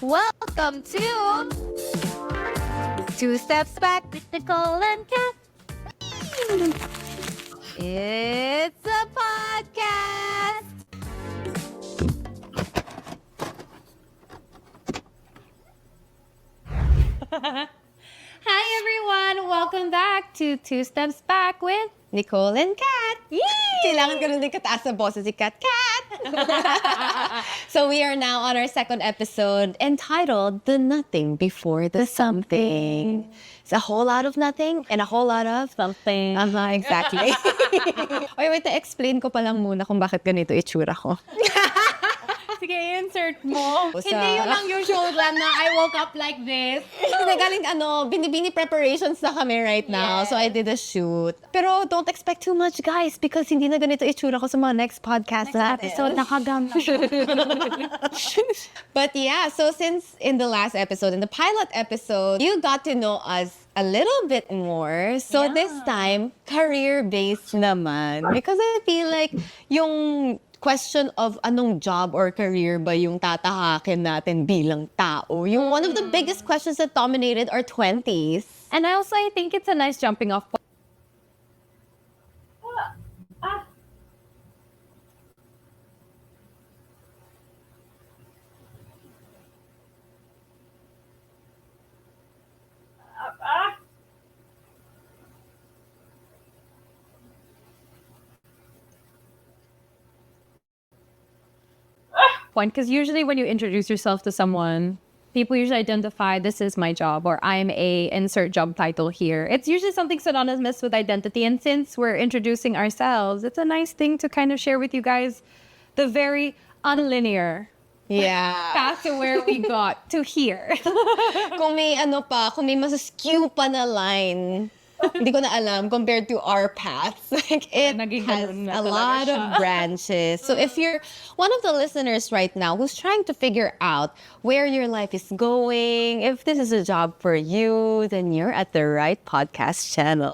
Welcome to Two Steps Back with Nicole and Kat. It's a podcast. Hi everyone! Welcome back to Two Steps Back with Nicole and Kat. Kailangan ko rin din kataas sa boses si Kat. So we are now on our second episode entitled The Nothing Before the Something. It's a whole lot of nothing and a whole lot of something. Exactly. wait, explain ko pa lang muna kung bakit ganito itsura ko. Sige, insert mo. Hindi yun ang usual plan na I woke up like this. Hindi, galing binibini preparations na kami right now. Yes. So I did a shoot. Pero don't expect too much, guys, because hindi na ganito itsura ko sa mga next podcast episode. Nakagam. But yeah, so since in the last episode, in the pilot episode, you got to know us a little bit more. So this time, career-based naman. Because I feel like yung question of anong job or career ba yung tatahakin natin bilang tao. Yung one of the biggest questions that dominated our 20s. And I think it's a nice jumping off point. Because usually when you introduce yourself to someone, people usually identify this is my job or I'm a insert job title here. It's usually something synonymous with identity. And since we're introducing ourselves, it's a nice thing to kind of share with you guys the very unlinear path to where we got to here. Kung may masaskew pa na line, hindi ko na alam compared to our paths. Like it has a lot of branches. So if you're one of the listeners right now who's trying to figure out where your life is going, if this is a job for you, then you're at the right podcast channel.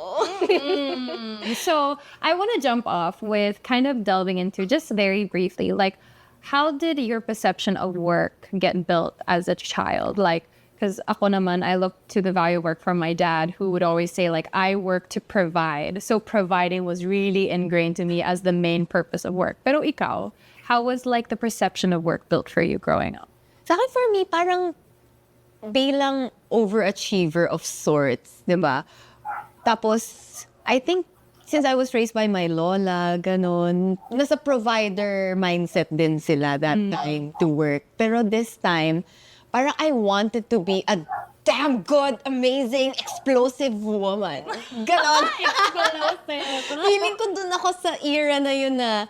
So I want to jump off with kind of delving into just very briefly, like how did your perception of work get built as a child? Like, because ako naman, I look to the value of work from my dad, who would always say, like, I work to provide. So providing was really ingrained to me as the main purpose of work. Pero ikaw, how was, like, the perception of work built for you growing up? Sa akin, for me, parang bilang overachiever of sorts, di ba? Tapos, I think, since I was raised by my lola, ganon, nasa provider mindset din sila that time to work. Pero this time, parang I wanted to be a damn good, amazing, explosive woman. Ganon. Feeling ko dun ako sa era na yun na,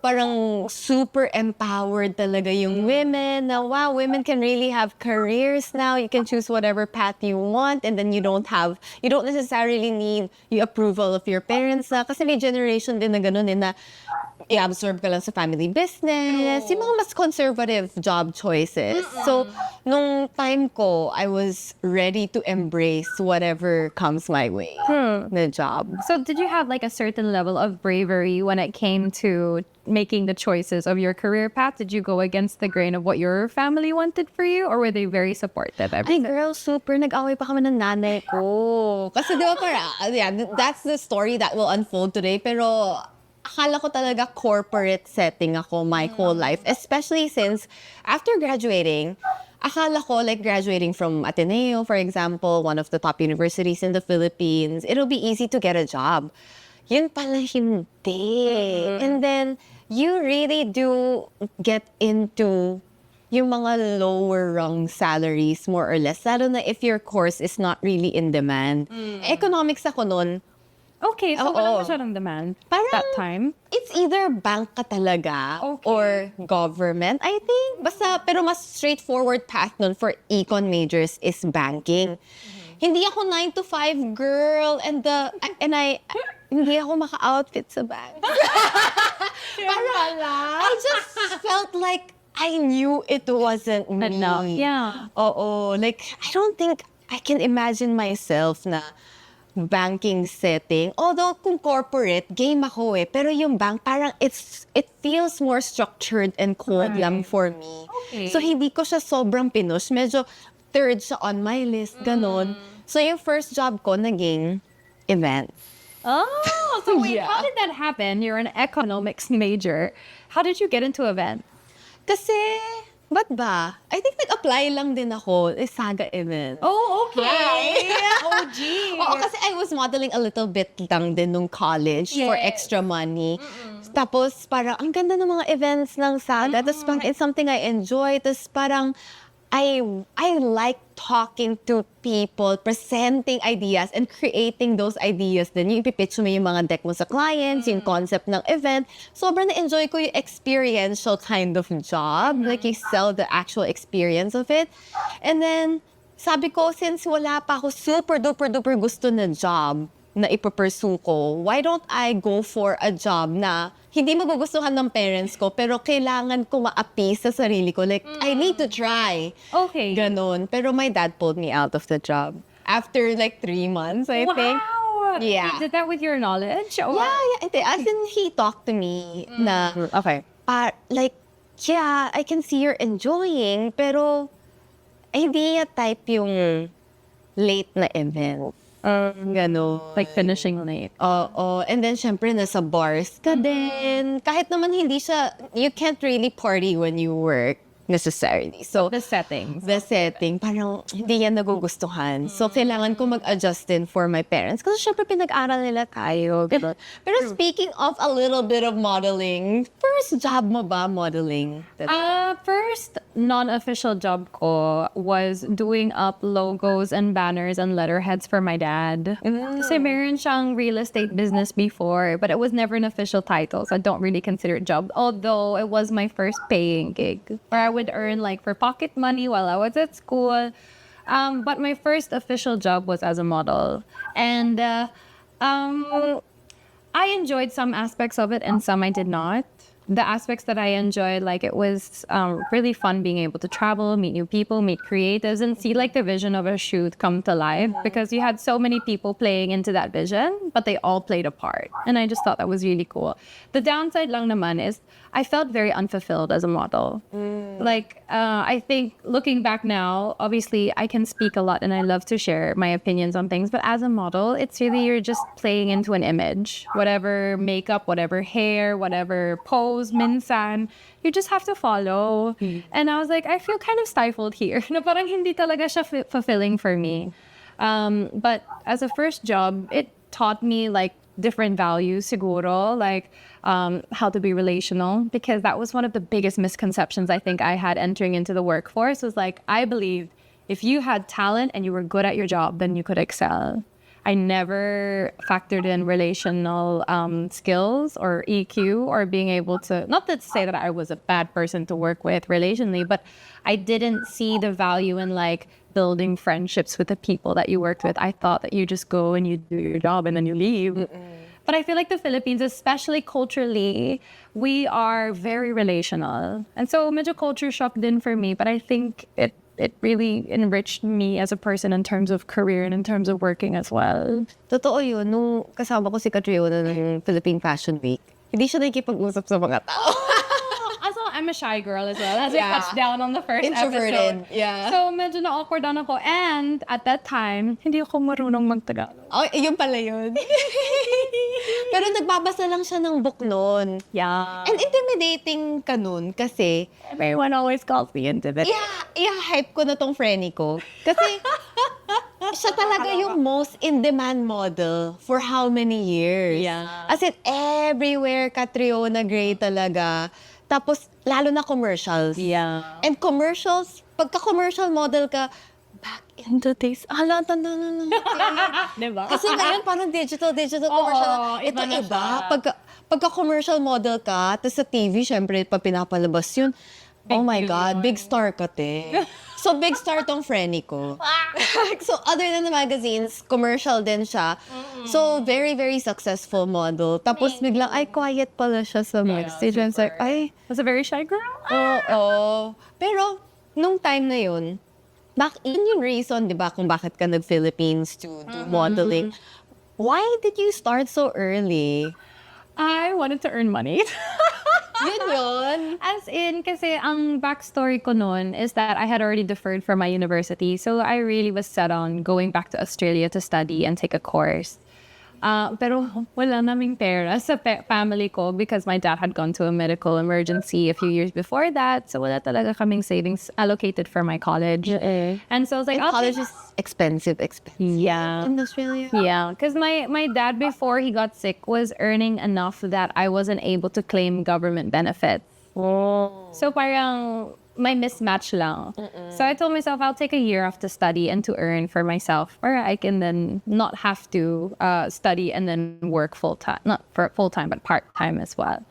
parang super empowered talaga yung women. Na wow, women can really have careers now. You can choose whatever path you want, and then you don't necessarily need the approval of your parents. Kasi may generation din na ganon na i-absorb ka lang sa family business, yung mga mas conservative job choices. So, nung time ko, I was ready to embrace whatever comes my way, the job. So did you have like a certain level of bravery when it came to making the choices of your career path? Did you go against the grain of what your family wanted for you, or were they very supportive? Ay, girl, super. Nag-away pa kami ng nanay ko. Kasi di ba that's the story that will unfold today. Pero akala ko talaga corporate setting ako my whole life. Especially since after graduating, akala ko like graduating from Ateneo, for example, one of the top universities in the Philippines, it'll be easy to get a job. Yun pala hindi. And then, you really do get into yung mga lower rung salaries, more or less. Lalo na if your course is not really in demand. Economics ako nun. Okay, so wala masyadong demand that time? It's either bank ka talaga or government, I think. Basta, pero mas straightforward path nun for econ majors is banking. Hindi ako 9 to 5 girl, and I hindi ako maka-outfit sa bank. I just felt like I knew it wasn't me. Enough. Yeah. Like I don't think I can imagine myself na banking setting. Although kung corporate, game ako eh. Pero yung bank, parang it feels more structured and cold lang for me. Okay. So hindi ko siya sobrang pinush. Medyo third siya on my list, ganon. So yung first job ko, naging events. Oh, so wait, Yeah. how did that happen? You're an economics major. How did you get into events? Kasi, ba't ba? I think nag-apply lang din ako. Saga event. Oh, okay. OG. Oo, kasi I was modeling a little bit lang din nung college for Yes. extra money. Tapos parang, ang ganda ng mga events ng Saga. Tapos parang it's something I enjoy. Tapos parang, I like talking to people, presenting ideas, and creating those ideas. Then yung ipipitch mo yung mga deck mo sa clients, yung concept ng event. Sobrang na-enjoy ko yung experiential kind of job. Like you sell the actual experience of it. And then, sabi ko, since wala pa ako super duper duper gusto na job na ipapursue ko, why don't I go for a job na hindi magugustuhan ng parents ko, pero kailangan ko ma-appease sa sarili ko. Like, I need to try. Okay. Ganon. Pero my dad pulled me out of the job. After like 3 months, I think. Wow. Yeah. You did that with your knowledge? Or? Yeah. As in, he talked to me na, Okay. like, yeah, I can see you're enjoying, pero hindi niya type yung late na event. Ganon. Like finishing late. Oo. And then, syempre, nasa bars ka din. Kahit naman hindi siya, you can't really party when you work necessarily. So, The settings. the setting, parang hindi yan nagugustuhan. So, kailangan ko mag-adjust din for my parents. Kasi syempre, pinag-aral nila tayo. Ganon. Pero speaking of a little bit of modeling, first job mo ba modeling? First non-official job ko was doing up logos and banners and letterheads for my dad. Kasi meron siyang real estate business before, but it was never an official title, so I don't really consider it job. Although it was my first paying gig, where I would earn like for pocket money while I was at school. But my first official job was as a model, and I enjoyed some aspects of it and some I did not. The aspects that I enjoyed, like it was really fun being able to travel, meet new people, meet creatives, and see like the vision of a shoot come to life, because you had so many people playing into that vision, but they all played a part. And I just thought that was really cool. The downside lang naman is I felt very unfulfilled as a model. Like, I think looking back now, obviously I can speak a lot and I love to share my opinions on things, but as a model, it's really, you're just playing into an image. Whatever makeup, whatever hair, whatever pose, minsan, you just have to follow. And I was like, I feel kind of stifled here. Na parang hindi talaga siya fulfilling for me. But as a first job, it taught me like different values siguro, like how to be relational, because that was one of the biggest misconceptions I think I had entering into the workforce, was like, I believed if you had talent and you were good at your job, then you could excel. I never factored in relational skills or EQ or being able to, not to say that I was a bad person to work with relationally, but I didn't see the value in like building friendships with the people that you worked with. I thought that you just go and you do your job and then you leave. But I feel like the Philippines, especially culturally, we are very relational. And so medyo culture shock din for me, but I think it really enriched me as a person in terms of career and in terms of working as well. Totoo yun. Nung kasama ko si Catriona ng Philippine Fashion Week, hindi siya nakikipag-usap sa mga tao. Also, I'm a shy girl as well, as we Yeah. touched down on the first Introverted, episode. yeah. So medyo na-awkward ako. And at that time, hindi ako marunong mag-Tagalog. Oh, yun pala yun. Pero nagbabasa lang siya ng book nun. Yeah. And intimidating ka nun kasi, Everyone always calls me intimidating. hype ko na tong frenny ko. Kasi, siya talaga yung most in-demand model for how many years? Yeah. As in, everywhere, Catriona Gray talaga. Tapos, lalo na commercials. Yeah. And commercials, pagka-commercial model ka, back in the days, tanda na. Diba? Kasi ngayon, parang digital Oo, commercial. iba Ito na iba. siya. Pagka-commercial model ka, tapos sa TV, syempre, pa pinapalabas yun. Oh my God, big star ka, te. So, big star tong frenny ko. So, other than the magazines, commercial din siya. So, very, very successful model. Tapos, biglang, ay, quiet pala siya sa backstage. I was like, ay, Was a very shy girl. oo. Pero, nung time na yun, yun yung reason, di ba, kung bakit ka nag-Philippines to do modeling. Why did you start so early? I wanted to earn money. Yun. As in, kasi ang backstory ko noon is that I had already deferred from my university. So I really was set on going back to Australia to study and take a course. Pero wala naming pera sa family ko because my dad had gone to a medical emergency a few years before that. So wala talaga kaming savings allocated for my college. And so I was like, And college is expensive. Yeah. In Australia. Yeah, because my dad, before he got sick, was earning enough that I wasn't able to claim government benefits. Oh. So parang may mismatch lang. So I told myself I'll take a year off to study and to earn for myself, where I can then not have to study and then work full time, not for full time, but part time as well.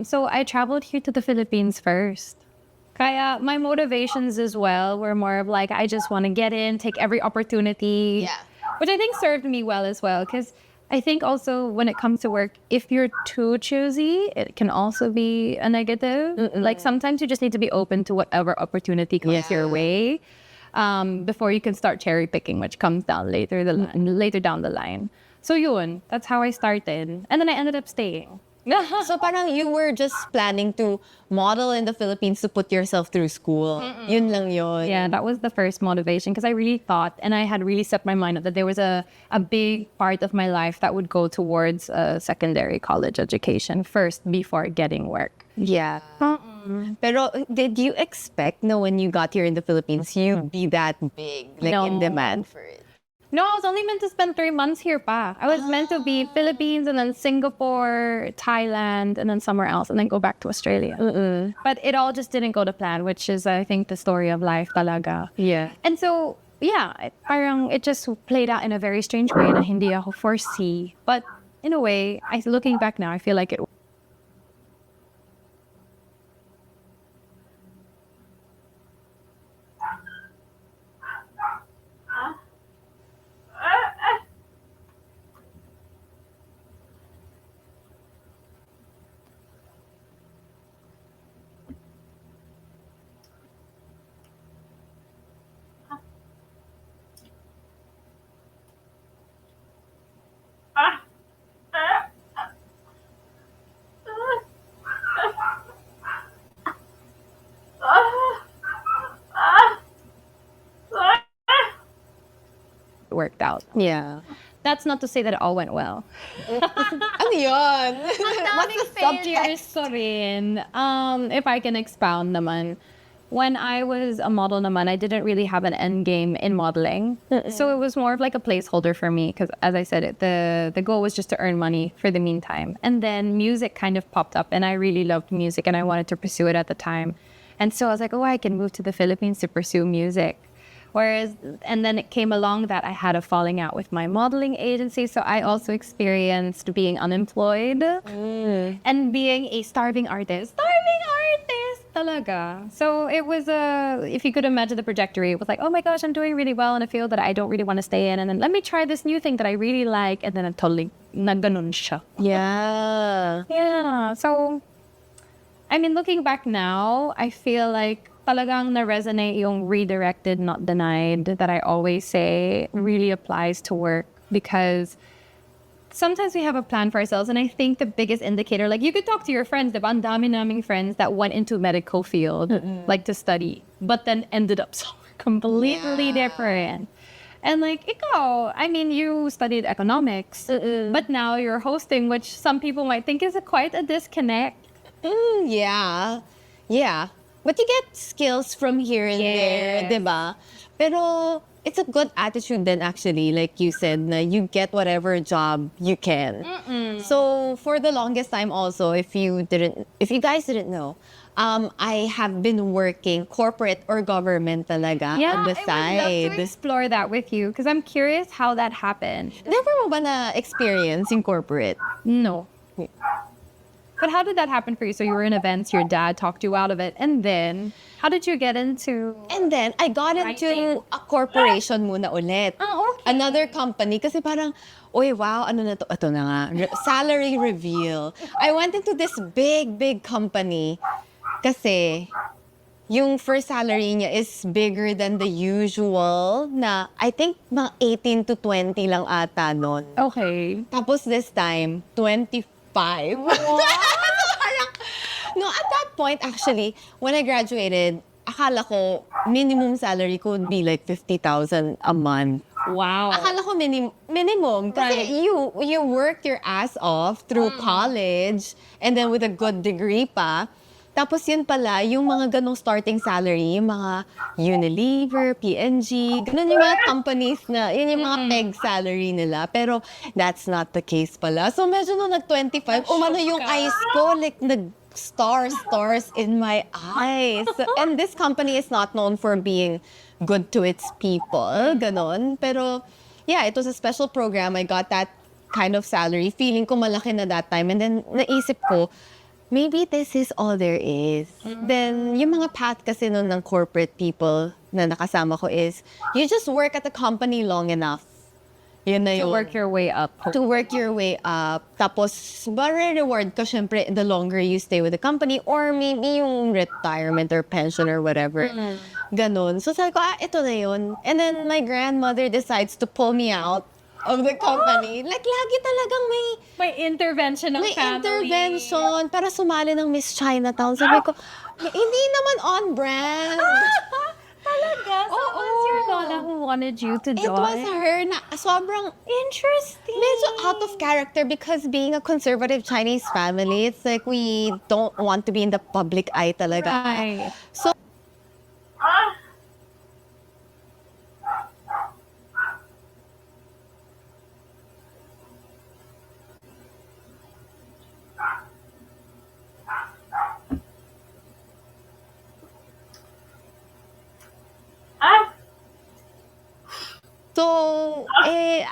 So I traveled here to the Philippines first. Kaya my motivations as well were more of like, I just want to get in, take every opportunity. Yeah. Which I think served me well as well. Because I think also when it comes to work, if you're too choosy, it can also be a negative. Like sometimes you just need to be open to whatever opportunity comes your way before you can start cherry picking, which comes down later down the line. So yun, that's how I started. And then I ended up staying. So parang you were just planning to model in the Philippines to put yourself through school. Yun lang yun. Yeah, that was the first motivation because I really thought, and I had really set my mind up that there was a big part of my life that would go towards a secondary college education first before getting work. Yeah. Pero did you expect na when you got here in the Philippines, you'd be that big, like in No. demand for it? No, I was only meant to spend 3 months here pa. I was meant to be Philippines and then Singapore, Thailand, and then somewhere else, and then go back to Australia. But it all just didn't go to plan, which is, I think, the story of life talaga. Yeah. And so, yeah, parang it just played out in a very strange way na hindi ako foresee. But in a way, looking back now, I feel like it. Worked out. Yeah. That's not to say that it all went well. Ano yun? What's the failures subtext? ko rin. If I can expound naman. When I was a model naman, I didn't really have an end game in modeling. So it was more of like a placeholder for me because, as I said, the goal was just to earn money for the meantime. And then music kind of popped up and I really loved music and I wanted to pursue it at the time. And so I was like, oh, I can move to the Philippines to pursue music. And then it came along that I had a falling out with my modeling agency. So I also experienced being unemployed and being a starving artist. Talaga. So it was if you could imagine the trajectory, it was like, oh my gosh, I'm doing really well in a field that I don't really want to stay in. And then let me try this new thing that I really like. And then it totally nagganon siya. Yeah. Yeah. So, I mean, looking back now, I feel like talagang na-resonate yung redirected, not denied that I always say really applies to work because sometimes we have a plan for ourselves. And I think the biggest indicator, like you could talk to your friends, diba? Ang dami naming friends that went into medical field, like to study, but then ended up somewhere completely different. And like, ikaw, I mean, you studied economics, but now you're hosting, which some people might think is quite a disconnect. Yeah. Yeah. But you get skills from here and there, diba? Pero it's a good attitude then actually, like you said, na you get whatever job you can. So for the longest time also, if you guys didn't know, I have been working corporate or government talaga on the I would side. love to explore that with you because I'm curious how that happened. Never mo ba na experience in corporate? No. But how did that happen for you? So you were in events, your dad talked you out of it, and then how did you get into? And then I got into a corporation muna ulit. Okay. Another company kasi parang, oy wow, ano na to? Ito na nga, salary reveal. I went into this big company kasi yung first salary niya is bigger than the usual na I think mga 18 to 20 lang ata nun. Okay. Tapos this time, 25. No, at that point, actually, when I graduated, akala ko minimum salary ko would be like 50,000 a month. Wow. Akala ko minimum. Kasi Right. you worked your ass off through college and then with a good degree pa. Tapos yun pala, yung mga ganong starting salary, yung mga Unilever, P&G, ganun yung mga companies na, yun yung mga peg salary nila. Pero that's not the case pala. So medyo nung nag-25, umano yung eyes ko, like stars in my eyes. And this company is not known for being good to its people, ganon. Pero yeah, it was a special program. I got that kind of salary. Feeling ko malaki na that time. And then naisip ko, maybe this is all there is. Then, yung mga path kasi nun ng corporate people na nakasama ko is, you just work at the company long enough. Yun na To yun. work your way up. To work your way up. Tapos, reward ka syempre the longer you stay with the company or maybe yung retirement or pension or whatever. Ganon. So, sabi ko, ito na yun. And then, my grandmother decides to pull me out of the company. Like, lagi talagang May intervention ng may family. intervention para sumali ng Miss Chinatown. Sabi ko, hindi naman on brand. Talaga? So, Oo. was your lola who wanted you to join? It was her na sobrang Interesting. medyo out of character because being a conservative Chinese family, it's like we don't want to be in the public eye talaga. Right. So,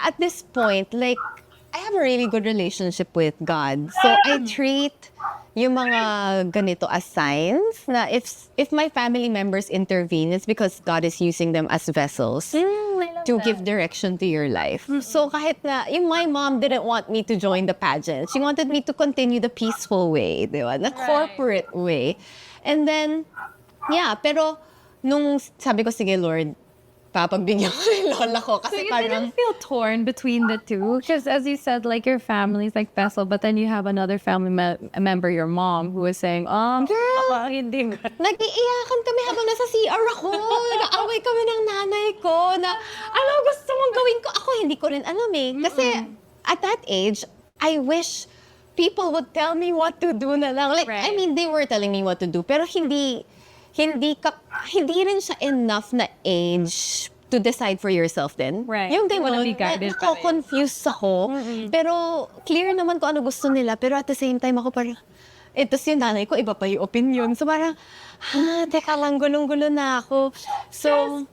at this point, like, I have a really good relationship with God. So, I treat yung mga ganito as signs na if my family members intervene, it's because God is using them as vessels to give direction to your life. So, kahit na, yung my mom didn't want me to join the pageant. She wanted me to continue the peaceful way, di ba? The corporate way. And then, yeah, pero nung sabi ko, sige Lord, papagbigyan ko yung lola ko. So Kasi you parang, didn't feel torn between the two? Because as you said, like your family's like vessel, but then you have another family member, your mom, who was saying, Girl! hindi nga. nag-iiyakan kami habang nasa CR ako. Nag-aaway kami ng nanay ko na, ano gusto mong gawin ko? Ako, hindi ko rin alam eh. Kasi at that age, I wish people would tell me what to do na lang. Like, Right. I mean, they were telling me what to do, pero hindi rin siya enough na age to decide for yourself din. Right. Yung You wanna be guided pa rin. confused ako. Pero clear naman ko ano gusto nila. Pero at the same time ako parang, tapos yung nanay ko, iba pa yung opinion. So parang, teka lang, gulong-gulo na ako. So,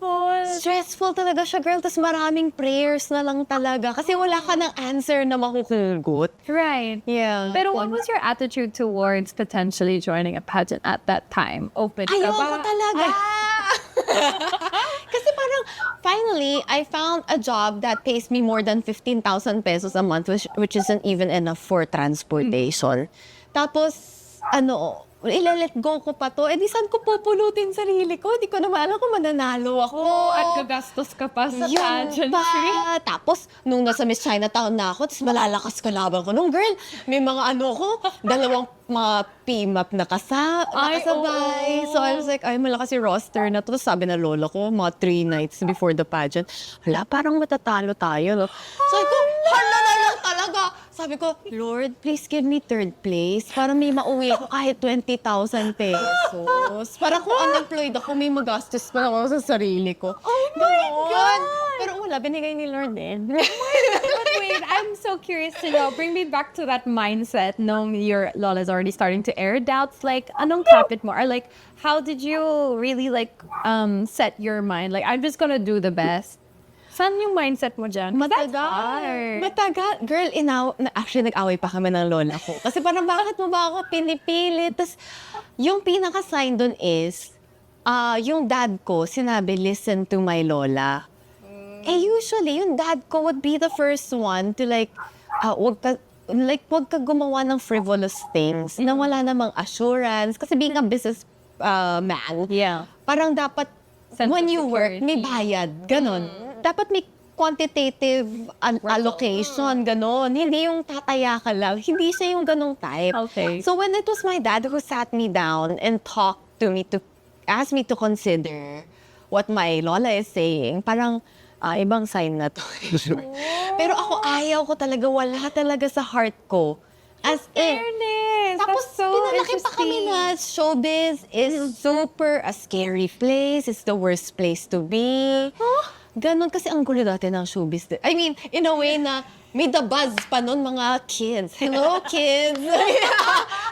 stressful talaga siya, girl. Tapos maraming prayers na lang talaga. Kasi wala ka ng answer na makukugot. Right. Yeah. Pero what was your attitude towards potentially joining a pageant at that time? Open ka Ayoko ba? talaga. Kasi parang, finally, I found a job that pays me more than 15,000 pesos a month, which isn't even enough for transportation. Tapos, ile-let go ko pa to. Di saan ko pupulutin sarili ko? Di ko naman alam kung mananalo ako. At gagastos ka pa sa Yun pageantry. pa. Tapos, nung nasa Miss Chinatown na ako, tapos malalakas ko laban ko. Nung girl, may mga dalawang mga PMAP na nakasabay. oo. So, I was like, ay, malakas si roster na to. Tapos sabi na lola ko, mga 3 nights before the pageant, hala, parang matatalo tayo. No? Sabi ko, hala na lang talaga. Sabi ko, Lord, please give me 3rd place para may mauwi ako kahit 20,000 pesos. Para kung unemployed ako, may magastos pa ako sa sarili ko. Oh my God! Pero wala, binigay ni Lord din. But wait, I'm so curious to know. Bring me back to that mindset knowing your lola's already starting to air doubts. Like, anong kapit mo? Or like, how did you really like set your mind? Like, I'm just gonna do the best. Saan yung mindset mo dyan? 'Cause that's hard. Matagal. Girl, actually, nag-away pa kami ng lola ko. Kasi parang, bakit mo ba ako pinipilit? Tapos, yung pinaka-sign dun is, yung dad ko, sinabi, listen to my lola. Usually, yung dad ko would be the first one to like, wag ka gumawa ng frivolous things na wala namang assurance. Kasi being a man. Yeah. Parang dapat, Sense when of you work, may security. bayad. Ganon. Dapat may quantitative allocation, ganon. Hindi yung tataya ka lang. Hindi siya yung ganong type. Okay. So when it was my dad who sat me down and talked to me to ask me to consider what my lola is saying, parang ibang sign na to. Pero ako ayaw ko talaga, wala talaga sa heart ko. As in, Fairness. tapos That's so pinalaki pa kami interesting. na showbiz is super a scary place. It's the worst place to be. Ganon kasi ang gulo dati ng showbiz. I mean, in a way na may the buzz pa nun mga kids. Hello, kids!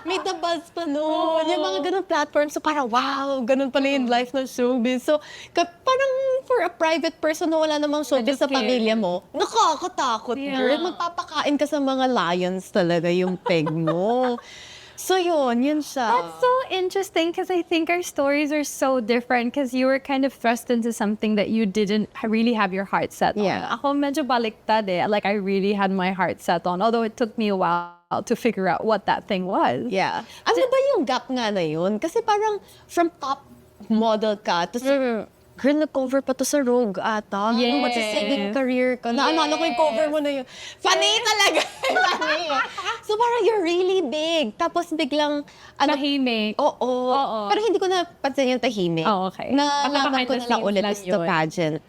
May the buzz pa nun. Yung mga ganun platforms. So parang, wow, ganun pala yung life ng showbiz. So, parang for a private person na wala namang showbiz sa pamilya mo, nakakatakot, girl. Magpapakain ka sa mga lions talaga yung peg mo. So yun siya. That's so interesting because I think our stories are so different because you were kind of thrust into something that you didn't really have your heart set on. Yeah. Ako medyo baliktad eh. Like I really had my heart set on, although it took me a while to figure out what that thing was. Yeah. Ano ba yung gap nga na yun? Kasi parang from top model ka to girl, nag-cover pa to sa Rogue ata. Yes. What's a singing career ka? Naalala ko yung cover mo na yun. Funny talaga. Funny. So parang you're really big. Tapos biglang, Tahimik. Oo. Oo. Pero hindi ko napansin yung tahimik. Oh, okay. Nalaman Baka ko behind the na lang scenes ulit lang is the yun. pageant.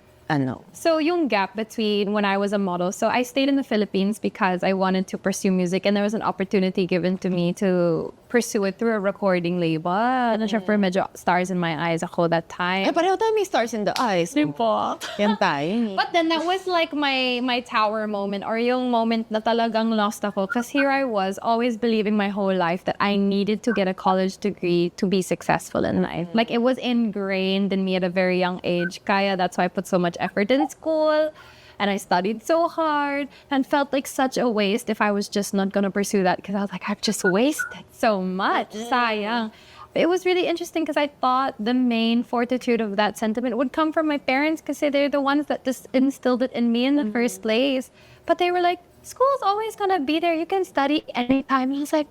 So yung gap between when I was a model, so I stayed in the Philippines because I wanted to pursue music and there was an opportunity given to me to pursue it through a recording label. And syempre medyo stars in my eyes ako that Eh, time. pareho tayo may stars in the eyes. Diba? Yan tayo. But then that was like my tower moment or yung moment na talagang lost ako because here I was always believing my whole life that I needed to get a college degree to be successful in life. Like it was ingrained in me at a very young age. Kaya that's why I put so much effort in school and I studied so hard and felt like such a waste if I was just not gonna pursue that because I was like, I've just wasted so much. Sayang. It was really interesting because I thought the main fortitude of that sentiment would come from my parents because they're the ones that just instilled it in me in the first place. But they were like, school's always gonna be there. You can study anytime. And I was like,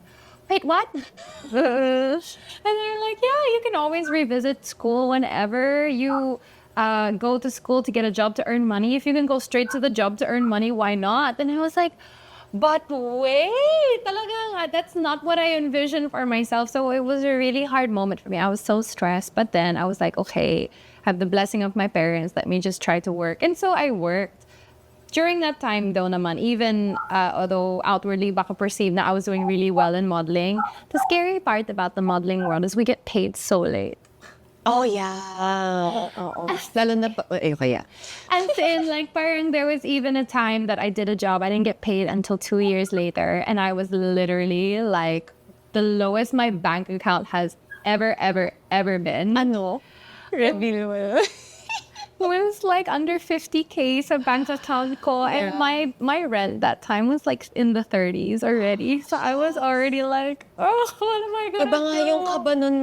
wait, what? And they're like, yeah, you can always revisit school whenever you go to school to get a job to earn money. If you can go straight to the job to earn money, why not? And I was like, but wait, talaga nga, that's not what I envisioned for myself. So it was a really hard moment for me. I was so stressed. But then I was like, okay, I have the blessing of my parents. Let me just try to work. And so I worked. During that time, though, naman, even although outwardly baka perceived na I was doing really well in modeling, the scary part about the modeling world is we get paid so late. Oh, yeah. Oo. Lalo na kaya. And then, like, parang there was even a time that I did a job. I didn't get paid until 2 years later. And I was literally, like, the lowest my bank account has ever been. Ano? Reveal mo. It was like under 50K sa bank account ko. And my rent that time was like in the 30s already. So I was already like, oh, what am I gonna Iba nga do? yung kaba nun.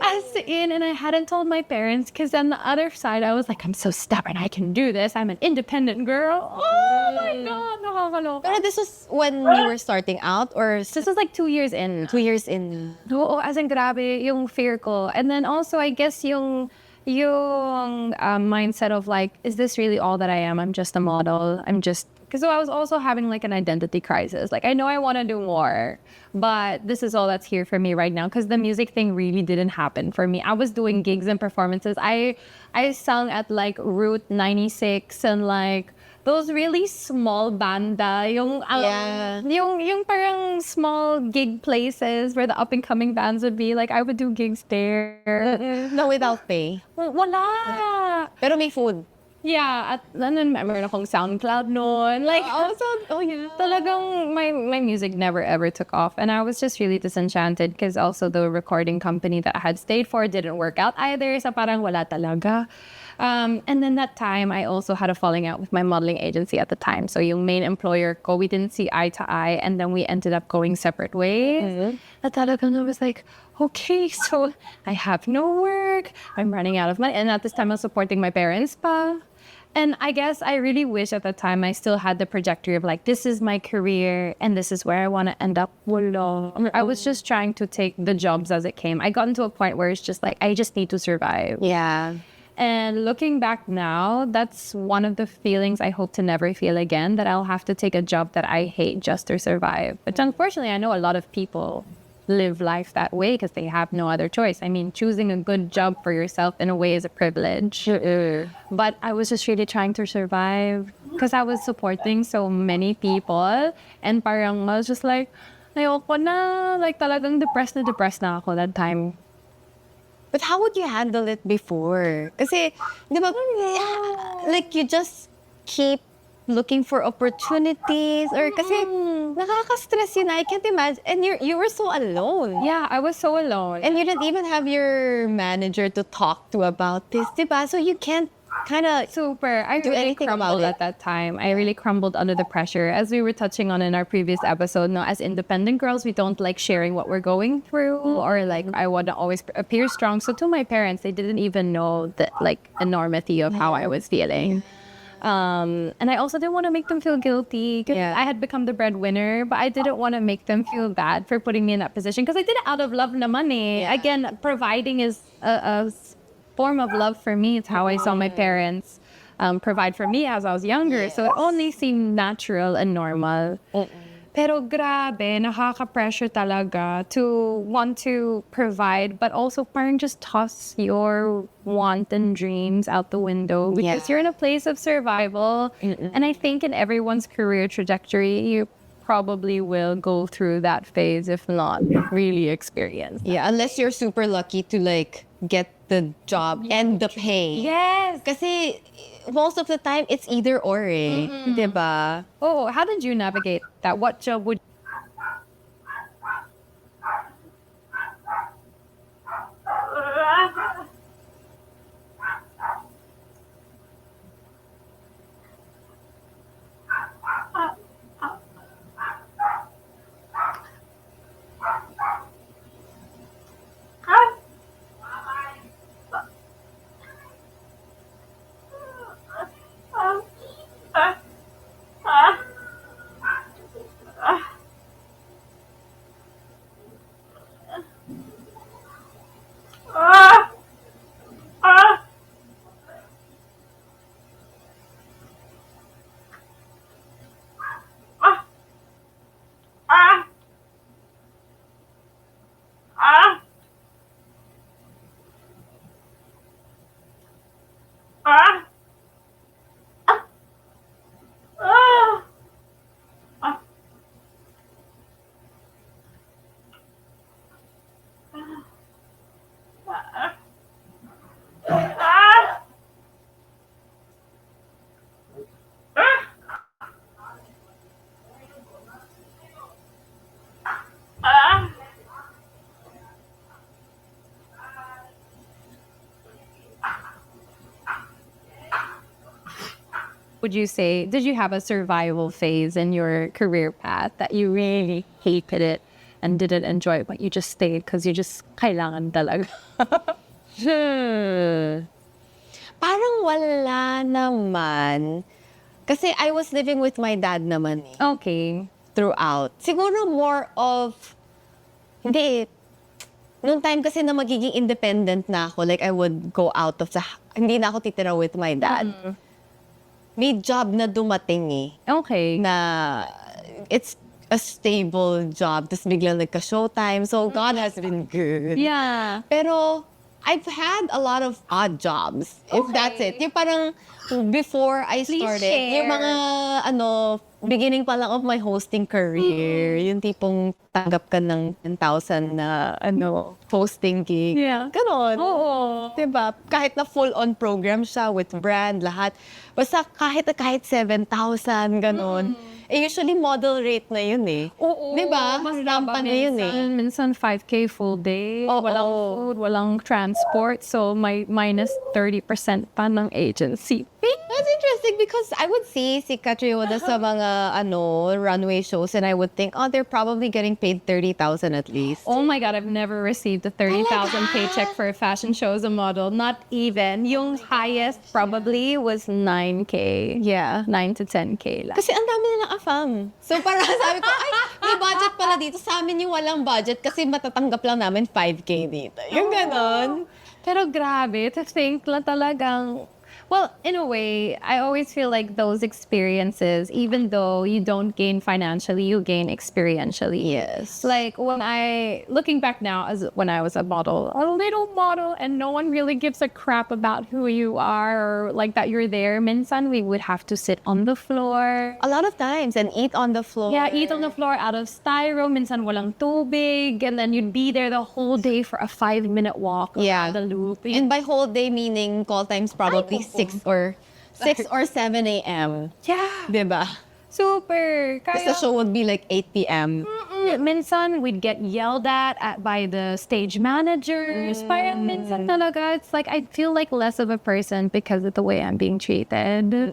As in, and I hadn't told my parents because on the other side, I was like, I'm so stubborn. I can do this. I'm an independent girl. Oh my God, nakakaloka. Pero this was when you were starting out or This was like 2 years in. 2 years in? Oo, as in grabe yung fear ko. And then also, I guess yung mindset of like, is this really all that I am? I'm just a model. Because I was also having like an identity crisis. Like, I know I want to do more, but this is all that's here for me right now. Because the music thing really didn't happen for me. I was doing gigs and performances. I sung at like Route 96 and like those really small banda, yung parang small gig places where the up and coming bands would be. Like I would do gigs there. No, without pay. Wala. Pero may food. Yeah, at meron akong SoundCloud noon. Like, Yeah. talagang my music never ever took off. And I was just really disenchanted because also the recording company that I had stayed for didn't work out either. So parang wala talaga. And then that time, I also had a falling out with my modeling agency at the time. So yung main employer ko, we didn't see eye to eye. And then we ended up going separate ways. At talagang I was like, okay, so I have no work. I'm running out of money. And at this time, I was supporting my parents pa. And I guess I really wish at the time I still had the trajectory of like, this is my career and this is where I want to end up. Wala. I was just trying to take the jobs as it came. I got into a point where it's just like, I just need to survive. Yeah. And looking back now, that's one of the feelings I hope to never feel again, that I'll have to take a job that I hate just to survive. But unfortunately, I know a lot of people live life that way because they have no other choice. I mean, choosing a good job for yourself in a way is a privilege. But I was just really trying to survive because I was supporting so many people, and parang I was just like, ayoko na, like talagang depressed na ako that time. But how would you handle it before? Kasi, di ba, like you just keep looking for opportunities or kasi nakaka-stress yun. I can't imagine. And you were so alone. Yeah, I was so alone. And you didn't even have your manager to talk to about this, di ba? So you can't kind of Super. I do really anything about crumbled it. at that time. I really crumbled under the pressure. As we were touching on in our previous episode, no, as independent girls, we don't like sharing what we're going through, or like I want to always appear strong. So to my parents, they didn't even know the like enormity of how I was feeling. And I also didn't want to make them feel guilty because Yeah. I had become the breadwinner, but I didn't want to make them feel bad for putting me in that position because I did it out of love naman eh. Yeah. Again, providing is a form of love for me. It's how I saw my parents provide for me as I was younger. So it only seemed natural and normal. Pero grabe, nakaka-pressure talaga to want to provide, but also parang just toss your want and dreams out the window because you're in a place of survival. And I think in everyone's career trajectory, you probably will go through that phase, if not really experience. Yeah, unless you're super lucky to like get the job and the pay. Yes. Kasi most of the time, it's either or eh. Diba? Oh, how did you navigate that? What job would you say, did you have a survival phase in your career path that you really hated it and didn't enjoy, but you just stayed because you just kailangan talaga? Parang wala naman. Kasi I was living with my dad naman eh, Okay. throughout. Siguro more of, hindi eh. Nung time kasi na magiging independent na ako, like I would go out of the, hindi na ako titira with my dad. May job na dumating eh, Okay. na it's a stable job. Tapos biglang nagka-showtime. So God has been good. Yeah. Pero I've had a lot of odd jobs, if that's it. Yung parang before I Please started, share. yung mga beginning pa lang of my hosting career, yung tipong tanggap ka ng 10,000 na hosting gig. Yeah. Ganon. Oo. Diba? Kahit na full-on program siya with brand, lahat. Basta kahit 7,000, ganon. Eh, usually model rate na yun eh. Oo. Diba? Mas Rampa na yun eh. Minsan 5K full day. Oo. Walang food, walang transport. So, may minus 30% pa ng agency. That's interesting because I would see si Catriona sa mga runway shows and I would think, oh, they're probably getting paid 30,000 at least. Oh my God, I've never received a 30,000 paycheck for a fashion show as a model. Not even. Yung highest probably was 9K. Yeah. 9 to 10K lang. Kasi ang dami nilang afam. So parang sabi ko, ay, may budget pala dito. Sa amin yung walang budget kasi matatanggap lang namin 5K dito. Yung ganon. Pero grabe, to think na talagang... Well, in a way, I always feel like those experiences, even though you don't gain financially, you gain experientially. Yes. Like looking back now as when I was a little model, and no one really gives a crap about who you are or like that you're there. Minsan, we would have to sit on the floor. A lot of times and eat on the floor. Yeah, eat on the floor out of styro. Minsan walang tubig. And then you'd be there the whole day for a 5-minute walk around the loop. And by whole day, meaning call times probably 6 or 7 a.m. Yeah. Diba? Super. Because the show would be like 8 p.m. Minsan, we'd get yelled at by the stage managers. Parang minsan talaga, it's like I feel like less of a person because of the way I'm being treated.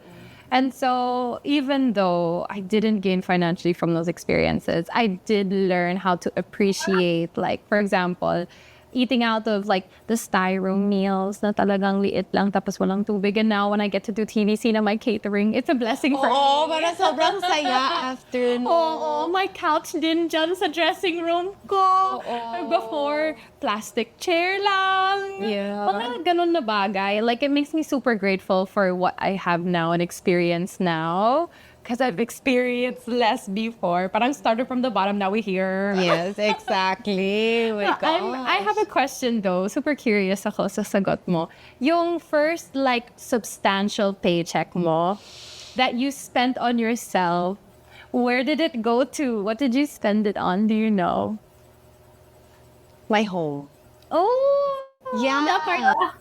And so, even though I didn't gain financially from those experiences, I did learn how to appreciate, like, for example, eating out of like the styro meals na talagang liit lang tapos walang tubig. And now when I get to do TVC na my catering, it's a blessing for me. Oo, parang sobrang saya after. Oo, my couch din dyan sa dressing room ko. Before, plastic chair lang. Yeah. Mga ganun na bagay. Like, it makes me super grateful for what I have now and experience now. Because I've experienced less before. Parang started from the bottom, now we're here. Yes, exactly. Oh my I have a question though. Super curious ako sa sagot mo. Yung first like substantial paycheck mo that you spent on yourself, where did it go to? What did you spend it on? Do you know? My home. Oh, Yeah. that part.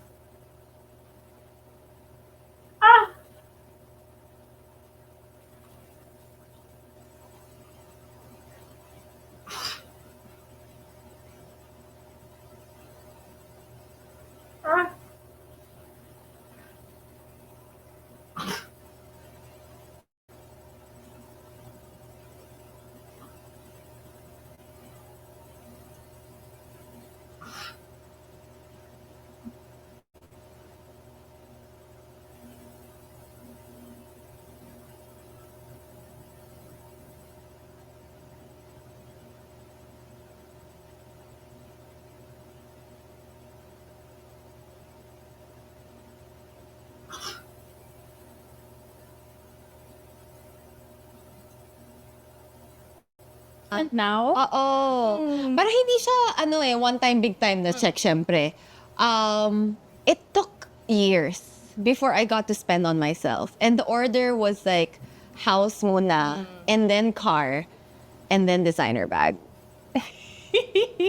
And now? Oo. Parang hindi siya, one time, big time na check, syempre. It took years before I got to spend on myself. And the order was like, house muna, and then car, and then designer bag.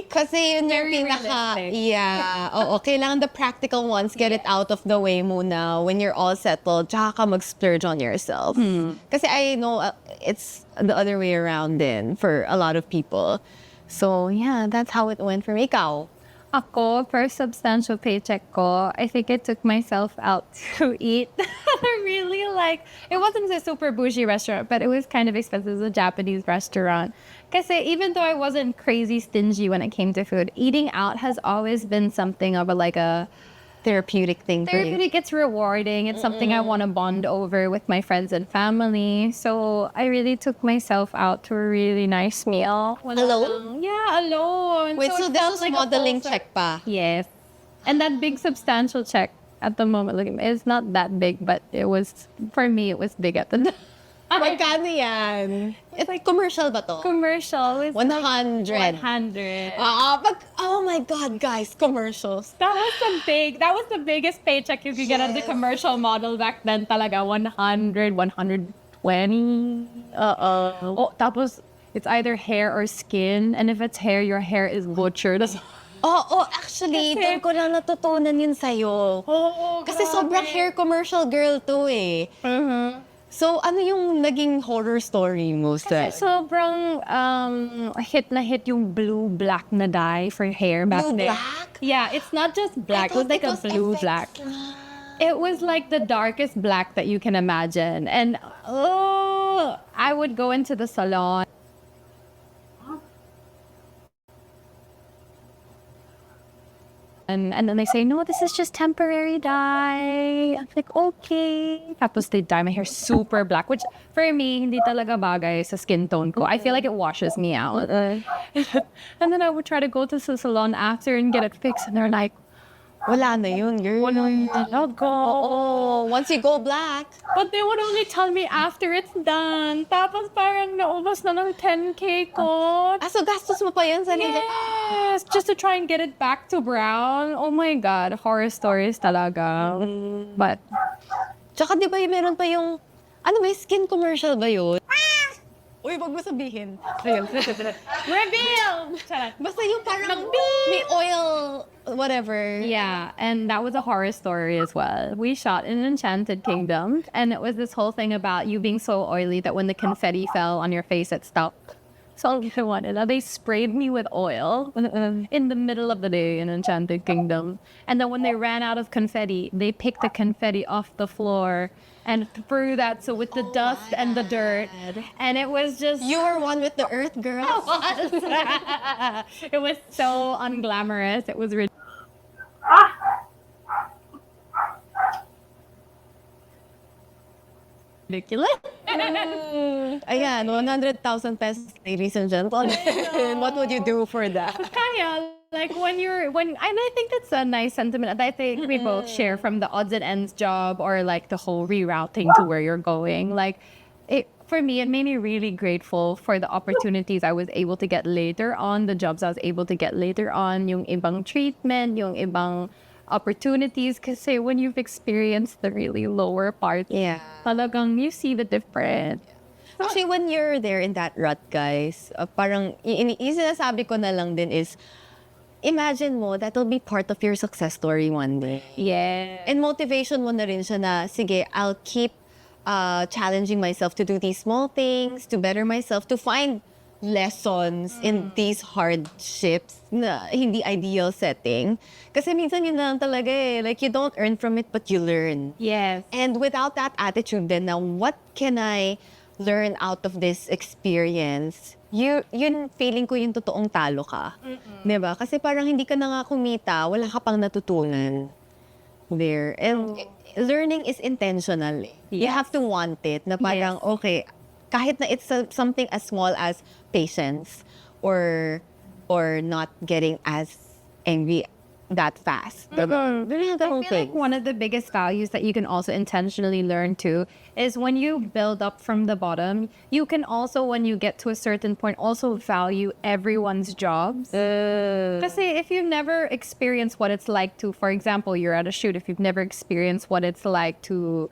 Kasi yun yung Very pinaka, realistic. yeah. Oo, kailangan the practical ones, get it out of the way muna. When you're all settled, tsaka ka mag-splurge on yourself. Kasi I know it's the other way around din for a lot of people. So, yeah, that's how it went for me. Ikaw? Ako, first substantial paycheck ko, I think I took myself out to eat. Really, like, it wasn't a super bougie restaurant, but it was kind of expensive. It was a Japanese restaurant. Kasi even though I wasn't crazy stingy when it came to food, eating out has always been something of a Therapeutic thing for you. therapeutic. It's rewarding. It's something I want to bond over with my friends and family. So I really took myself out to a really nice meal. Alone? Yeah, alone. Wait, so it this felt was like a modeling full check pa? Yes. And that big substantial check at the moment, look, it's not that big, but it was, for me, it was big at the Magkano yan? It's like commercial ba to? commercial. It was 100. 100. Oh my God, guys, commercials. That was the biggest paycheck you could get as a commercial model back then talaga. 100, 120. Oh, tapos, it's either hair or skin. And if it's hair, your hair is butchered. Actually, Kasi- doon ko lang natutunan yun sa'yo. Kasi sobrang hair commercial girl to eh. So, ano yung naging horror story mo sa... Sobrang hit na hit yung blue-black na dye for hair back then. Blue-black? Yeah, it's not just black. It was like a blue-black. It was like the darkest black that you can imagine. And I would go into the salon. And then they say, no, this is just temporary dye. I'm like, okay. Tapos they dye my hair super black, which for me, hindi talaga bagay sa skin tone ko. I feel like it washes me out. And then I would try to go to the salon after and get it fixed. And they're like, Wala na yun, girl. wala na talaga. Oh, once you go black. But they would only tell me after it's done. Tapos parang naubos na ng 10K ko. So gastos mo pa yun sa nila. Yes, just to try and get it back to brown. Oh my God, horror stories talaga. But Tsaka di ba meron pa yung, ano ba, skin commercial ba yun? Uy, wag mo sabihin. Ayun. reveal. Basta yung parang may oil, whatever. Yeah, and that was a horror story as well. We shot in Enchanted Kingdom, and it was this whole thing about you being so oily that when the confetti fell on your face, it stuck. So I wanted. They sprayed me with oil in the middle of the day in Enchanted Kingdom, and then when they ran out of confetti, they picked the confetti off the floor and threw that so with the dust and the dirt, and it was just. You are one with the earth, girl. It was so unglamorous. It was ridiculous. Ayan, 100,000 pesos, ladies and gentlemen. What would you do for that? Kaya, like and I think that's a nice sentiment that I think we both share from the odds and ends job or like the whole rerouting to where you're going. Like, for me, it made me really grateful for the opportunities I was able to get later on, the jobs I was able to get later on, yung ibang treatment, yung ibang opportunities. Kasi when you've experienced the really lower part, Yeah. talagang you see the difference. Actually, when you're there in that rut, guys, parang yung sinasabi ko na lang din is, imagine mo, that'll be part of your success story one day. Yeah. And motivation mo na rin siya na, sige, I'll keep challenging myself to do these small things, to better myself, to find lessons in these hardships na hindi ideal setting. Kasi minsan yun lang talaga eh. Like, you don't earn from it, but you learn. Yes. And without that attitude then, now what can I learn out of this experience? Yun feeling ko yung totoong talo ka. Diba? Kasi parang hindi ka na nga kumita, wala ka pang natutunan there. And learning is intentional. You Yes. have to want it. Na parang, okay, kahit na it's something as small as patience or not getting as angry that fast. Diba? Really, the whole I feel like thing. one of the biggest values that you can also intentionally learn too is when you build up from the bottom, you can also, when you get to a certain point, also value everyone's jobs. Kasi if you've never experienced what it's like to, for example, you're at a shoot, if you've never experienced what it's like to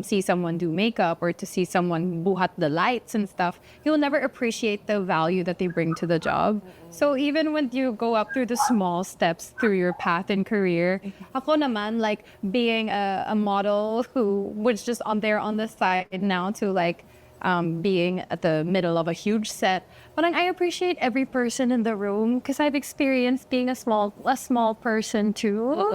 see someone do makeup or to see someone buhat the lights and stuff, you'll never appreciate the value that they bring to the job. So even when you go up through the small steps through your path and career, ako naman, like being a model who was just on the side now to like being at the middle of a huge set. But I appreciate every person in the room because I've experienced being a small person too.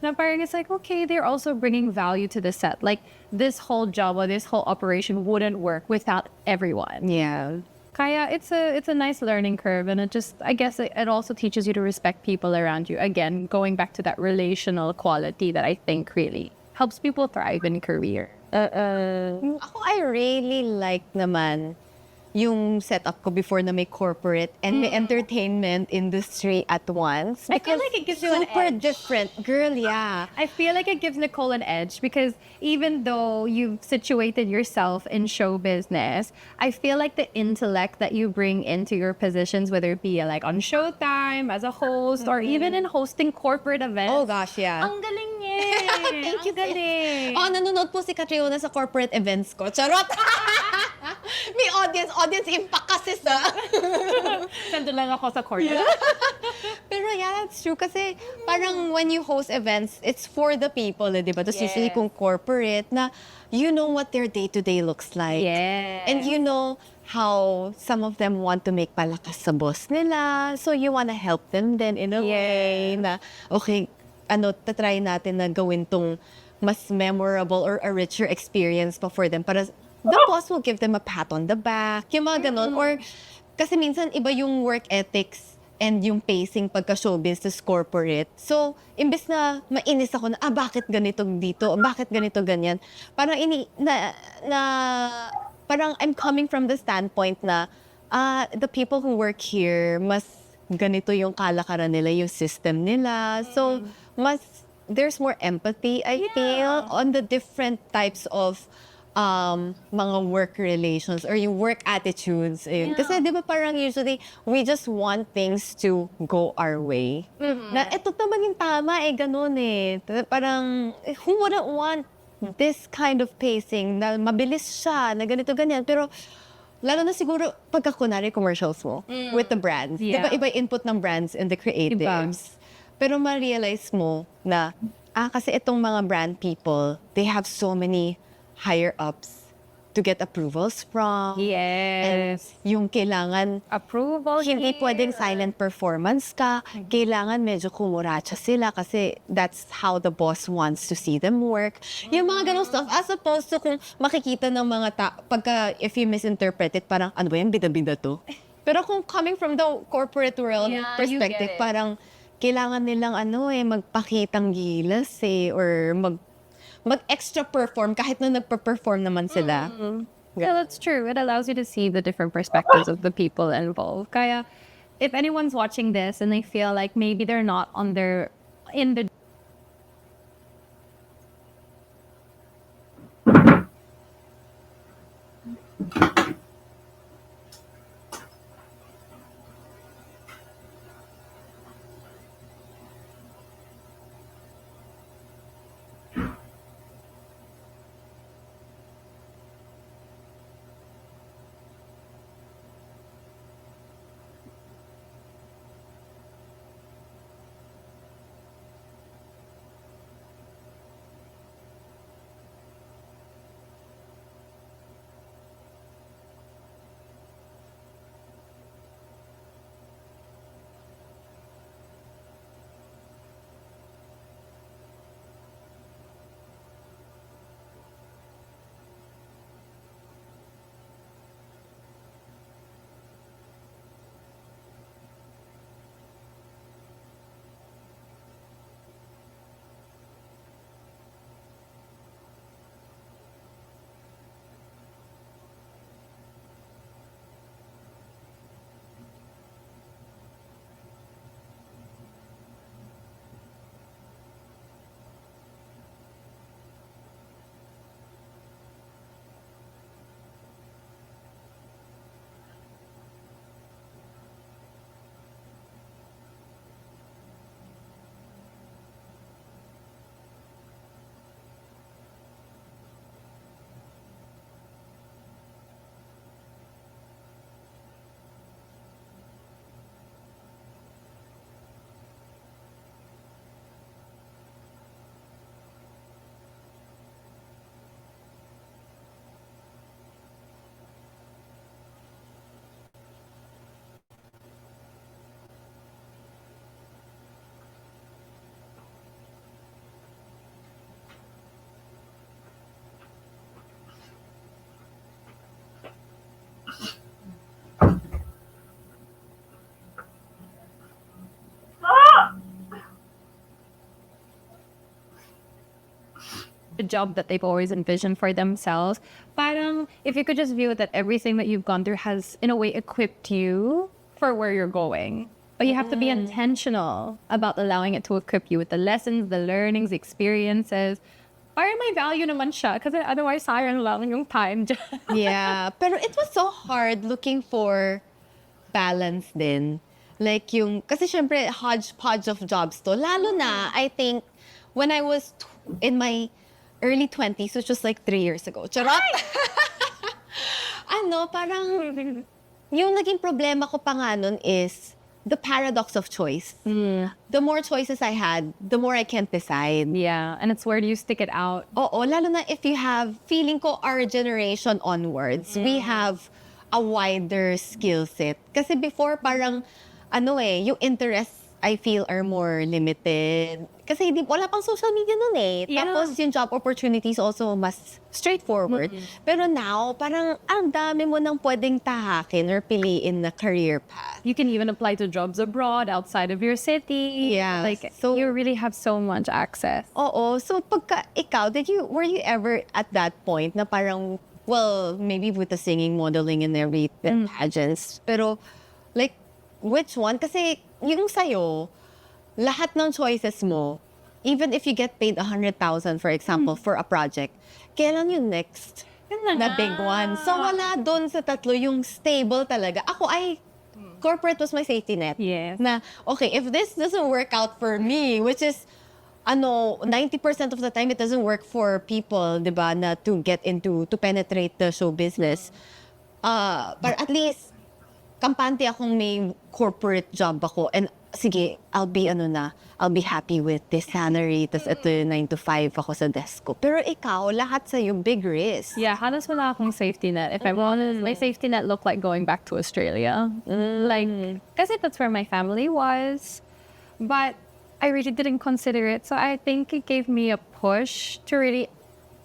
Na parang it's like, okay, they're also bringing value to the set. Like this whole job or this whole operation wouldn't work without everyone. Yeah. Kaya it's a nice learning curve, and I guess it also teaches you to respect people around you. Again, going back to that relational quality that I think really helps people thrive in career. Ako, I really like naman yung setup ko before na may corporate and may entertainment industry at once. I feel Because like it gives you an super edge. different. Girl, yeah. I feel like it gives Nicole an edge because even though you've situated yourself in show business, I feel like the intellect that you bring into your positions, whether it be like on Showtime, as a host, or even in hosting corporate events. Oh gosh, yeah. Ang galing niya. Thank you, Ang galing. Oh, nanonood po si Catriona sa corporate events ko. Charot! May audience impact kasi sa... Nandun lang ako sa corporate. Pero yeah, that's true. Kasi parang when you host events, it's for the people, eh, di ba? Tapos Yes. usually kung corporate na, you know what their day-to-day looks like. Yes. And you know how some of them want to make palakas sa boss nila. So you wanna help them then in a way na, okay, tatry natin na gawin tong mas memorable or a richer experience pa for them. Para the boss will give them a pat on the back, yung mga ganon. Or kasi minsan iba yung work ethics and yung pacing pagka showbiz to corporate. So, imbes na mainis ako na, bakit ganito dito? Bakit ganito ganyan? Parang parang I'm coming from the standpoint na, the people who work here, mas ganito yung kalakaran nila, yung system nila. So, there's more empathy, I feel, on the different types of mga work relations or yung work attitudes. Ayun. Kasi di ba parang usually, we just want things to go our way. Na eto naman yung tama, ganun eh. Parang, who wouldn't want this kind of pacing na mabilis siya, na ganito, ganyan. Pero, lalo na siguro pagka kunwari commercials mo with the brands. Di ba iba input ng brands and the creatives. Pero ma-realize mo na, kasi itong mga brand people, they have so many higher ups to get approvals from. And yung kailangan, Approval hindi pwedeng silent performance ka. Kailangan medyo kumuracha sila kasi that's how the boss wants to see them work. Yung mga ganong stuff. As opposed to kung makikita ng mga pagka if you misinterpret it, parang ano ba yan, bida-bida to? Pero kung coming from the corporate world perspective, parang kailangan nilang magpakitang gilas or mag-extra perform kahit na nagpa-perform naman sila. Yeah, that's true. It allows you to see the different perspectives of the people involved. Kaya, if anyone's watching this and they feel like maybe they're not in the job that they've always envisioned for themselves. Parang, if you could just view that everything that you've gone through has, in a way, equipped you for where you're going. But you have to be intentional about allowing it to equip you with the lessons, the learnings, the experiences. Parang may value naman siya kasi otherwise sayang lang yung time dyan. Yeah, pero it was so hard looking for balance din. Like kasi syempre hodgepodge of jobs to. Lalo na, I think, when I was in my early 20s, which was like 3 years ago. Charot! Parang, yung naging problema ko pa nga nun is the paradox of choice. The more choices I had, the more I can't decide. Yeah, and it's where do you stick it out? Oo, lalo na if you have, feeling ko our generation onwards, we have a wider skill set. Kasi before parang, yung interests I feel are more limited. Kasi wala pang social media nun eh. Yeah. Tapos yung job opportunities also mas straightforward. Pero now, parang ang dami mo nang pwedeng tahakin or piliin na career path. You can even apply to jobs abroad, outside of your city. Yeah. Like, So- you really have so much access. Oo. So pagka ikaw, were you ever at that point na parang, well, maybe with the singing, modeling, and everything, pageants, pero like, which one? Kasi yung sa'yo, lahat ng choices mo, even if you get paid 100,000, for example, for a project, kailan yung next Yun na na nga. big one? So wala doon sa tatlo yung stable talaga. Corporate was my safety net. Yes. Na, okay, if this doesn't work out for me, which is, 90% of the time, it doesn't work for people, di ba, na to penetrate the show business. But at least, kampante akong may corporate job ako. And sige, I'll be happy with this salary. Tas ito 9 to 5 ako sa desk ko. Pero ikaw, lahat sa'yo, big risk. Yeah, halos wala akong safety net. If I'm honest, my safety net looked like going back to Australia. Like, kasi that's where my family was. But I really didn't consider it. So I think it gave me a push to really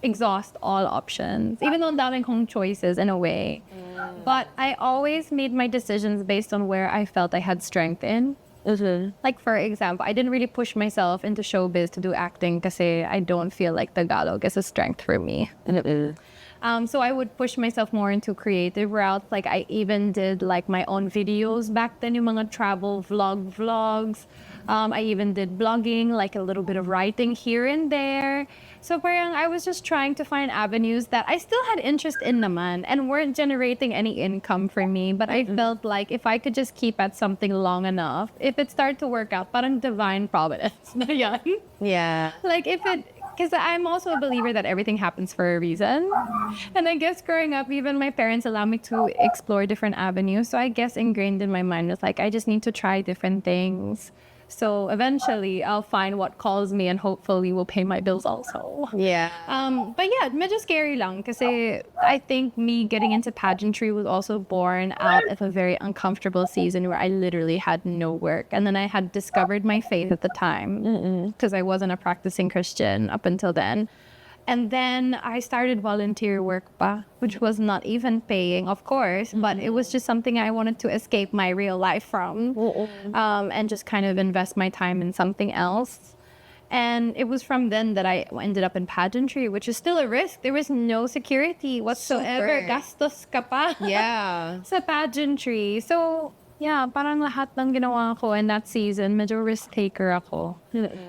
exhaust all options. Even though ang daming kong choices in a way. But I always made my decisions based on where I felt I had strength in. Like, for example, I didn't really push myself into showbiz to do acting kasi I don't feel like Tagalog is a strength for me. So I would push myself more into creative routes. Like, I even did like my own videos back then, yung mga travel vlogs. I even did blogging, like a little bit of writing here and there. So parang I was just trying to find avenues that I still had interest in naman and weren't generating any income for me. But I felt like if I could just keep at something long enough, if it started to work out, parang divine providence na yan. Yeah. Like, because I'm also a believer that everything happens for a reason. And I guess growing up, even my parents allow me to explore different avenues. So I guess ingrained in my mind was like, I just need to try different things. So eventually I'll find what calls me and hopefully will pay my bills also. Yeah. But yeah, medyo scary lang kasi I think me getting into pageantry was also born out of a very uncomfortable season where I literally had no work. And then I had discovered my faith at the time because I wasn't a practicing Christian up until then. And then I started volunteer work pa, which was not even paying, of course, but it was just something I wanted to escape my real life from and just kind of invest my time in something else. And it was from then that I ended up in pageantry, which is still a risk. There was no security whatsoever. Super. Gastos ka pa Yeah. sa pageantry. So, yeah, parang lahat ng ginawa ko in that season, medyo risk taker ako.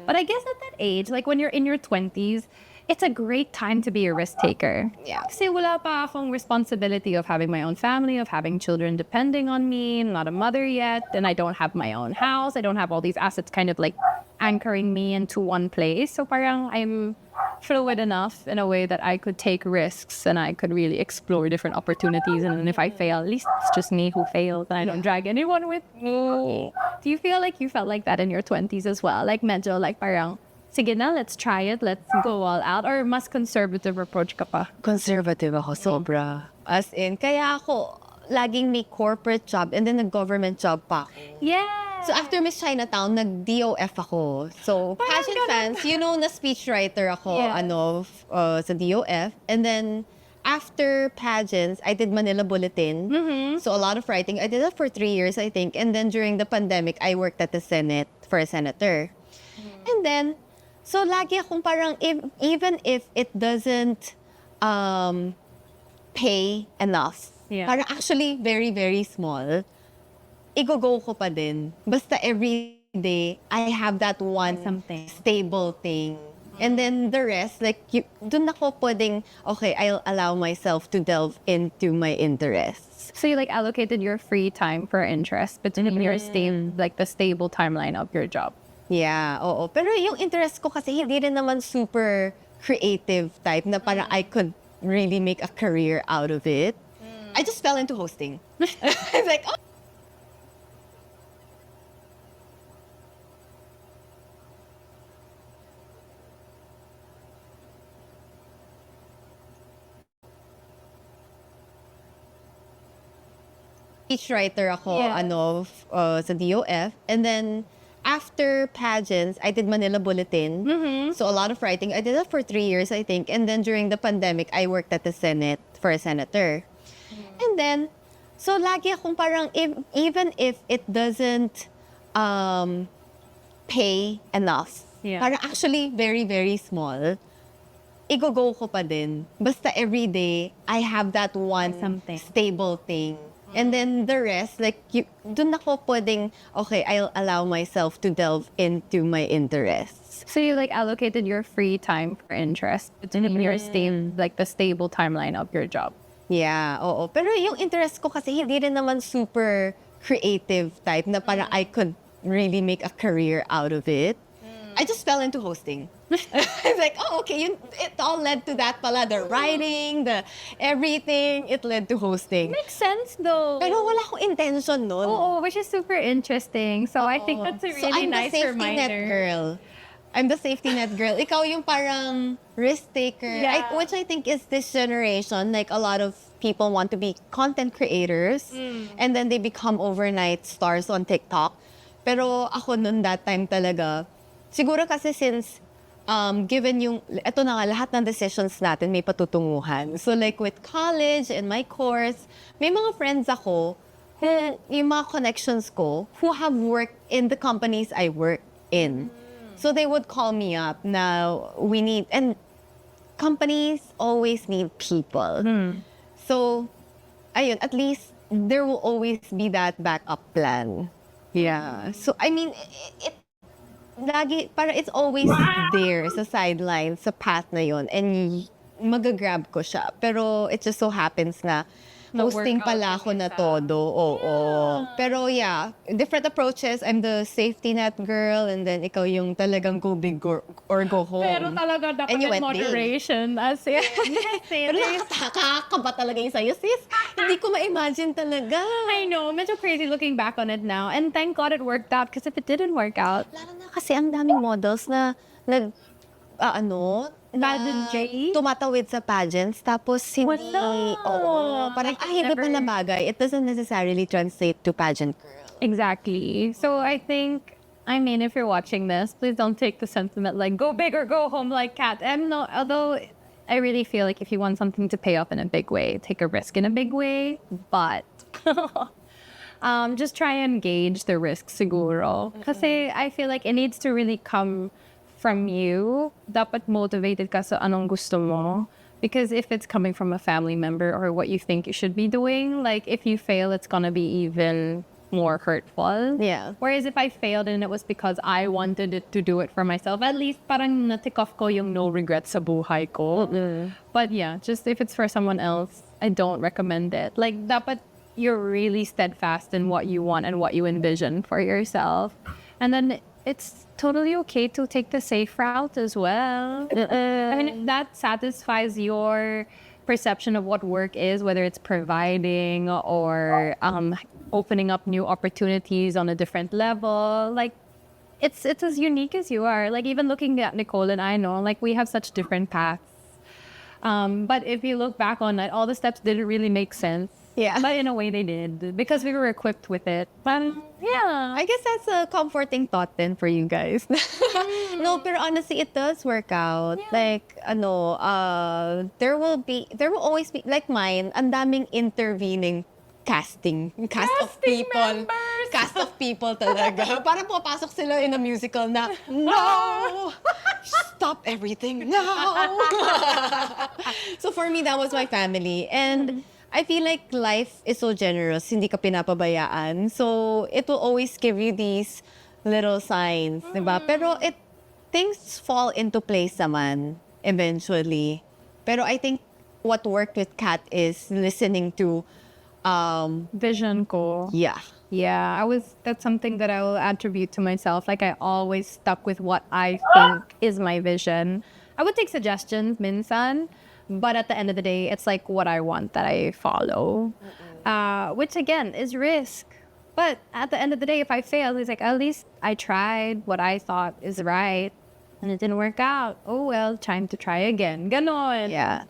But I guess at that age, like when you're in your 20s, it's a great time to be a risk taker. Yeah. Kasi wala pa akong responsibility of having my own family, of having children depending on me. I'm not a mother yet, and I don't have my own house. I don't have all these assets kind of like anchoring me into one place. So parang I'm fluid enough in a way that I could take risks and I could really explore different opportunities. And then if I fail, at least it's just me who failed and I don't drag anyone with me. Do you feel like you felt like that in your 20s as well? Like medyo like parang, sige na, let's try it, let's go all out? Or mas conservative approach ka pa? Conservative ako, sobra. As in, kaya ako, laging may corporate job and then nag-government job pa ako. Yeah. So after Miss Chinatown, nag-DOF ako. So pageant fans, na speechwriter ako, Yeah. sa DOF. And then after pageants, I did Manila Bulletin. So a lot of writing. I did that for 3 years, I think. And then during the pandemic, I worked at the Senate for a senator. And then, so lagi akong parang, even if it doesn't pay enough, Yeah. parang actually very, very small, i-go ko pa din. Basta every day, I have that one Something. stable thing. And then the rest, like, dun ako pwedeng, okay, I'll allow myself to delve into my interests. So you like allocated your free time for interest between your the stable timeline of your job. Yeah, oo. Pero yung interest ko kasi hindi rin naman super creative type na parang I could really make a career out of it. I just fell into hosting. I was like, oh. Speechwriter ako, Yeah. sa DOF. And then, after pageants, I did Manila Bulletin. So a lot of writing. I did that for 3 years, I think. And then during the pandemic, I worked at the Senate for a senator. And then, so lagi akong parang, even if it doesn't pay enough, parang actually very, very small, i-go ko pa din. Basta every day, I have that one stable thing. And then the rest, like, dun ako pwedeng, okay, I'll allow myself to delve into my interests. So you like allocated your free time for interest between your like the stable timeline of your job. Yeah, oo. Pero yung interest ko kasi hindi rin naman super creative type na parang I could really make a career out of it. I just fell into hosting. I was like, oh, okay, it all led to that pala. The writing, the everything, it led to hosting. Makes sense though. Pero wala akong intention nun. Oh, which is super interesting. So I think that's a really nice I'm the safety reminder. net girl. I'm the safety net girl. Ikaw yung parang risk taker. Yeah. Which I think is this generation. Like a lot of people want to be content creators. And then they become overnight stars on TikTok. Pero ako nun that time talaga, siguro kasi since given yung, eto na nga, lahat ng decisions natin may patutunguhan. So like with college and my course, may mga friends ako, yung mga connections ko, who have worked in the companies I work in. So they would call me up na we need, and companies always need people. So, ayun, at least there will always be that backup plan. Yeah. So, I mean, it's always there sa sideline, sa path na yun. And magagrab ko siya. Pero it just so happens na hosting pala ako na todo. Oo. Pero yeah, different approaches. I'm the safety net girl and then ikaw yung talagang go big or go home. Pero talaga dapat And you in went big. moderation. As in, Pero nakakaba talaga yung sa'yo, sis. Hindi ko ma-imagine talaga. I know, medyo crazy looking back on it now. And thank God it worked out because if it didn't work out, Lalo na kasi ang daming models na tumatawid sa pageants, tapos hindi, parang, hindi pa na bagay. It doesn't necessarily translate to pageant girl. exactly. So I think, I mean, if you're watching this, please don't take the sentiment like, go big or go home like Kat. Although I really feel like if you want something to pay off in a big way, take a risk in a big way, but just try and gauge the risk siguro. Kasi I feel like it needs to really come from you. Dapat motivated ka sa anong gusto mo. Because if it's coming from a family member or what you think you should be doing, like if you fail, it's gonna be even more hurtful. Yeah. Whereas if I failed and it was because I wanted it to do it for myself, at least parang na-tick off ko yung no regrets sa buhay ko. But yeah, just if it's for someone else, I don't recommend it. Like dapat you're really steadfast in what you want and what you envision for yourself. And then it's totally okay to take the safe route as well. I mean, if that satisfies your perception of what work is, whether it's providing or opening up new opportunities on a different level, like it's as unique as you are. Like even looking at Nicole and I know, like we have such different paths. But if you look back on it, all the steps didn't really make sense. Yeah. But in a way they did because we were equipped with it. But yeah. I guess that's a comforting thought then for you guys. No, pero honestly, it does work out. Yeah. Like, there will always be, like mine, ang daming intervening cast of people. members! Cast of people talaga. Parang pumapasok sila in a musical na, no! Stop everything now! So for me, that was my family. And I feel like life is so generous, hindi ka pinapabayaan. So it will always give you these little signs, diba? Pero things fall into place naman eventually. Pero I think what worked with Kat is listening to Vision ko. yeah. Yeah, that's something that I will attribute to myself. Like I always stuck with what I think is my vision. I would take suggestions, minsan, but at the end of the day, it's like what I want that I follow. Which again is risk. But at the end of the day, if I fail, it's like at least I tried what I thought is right and it didn't work out. Oh well, time to try again. Ganon. Yeah.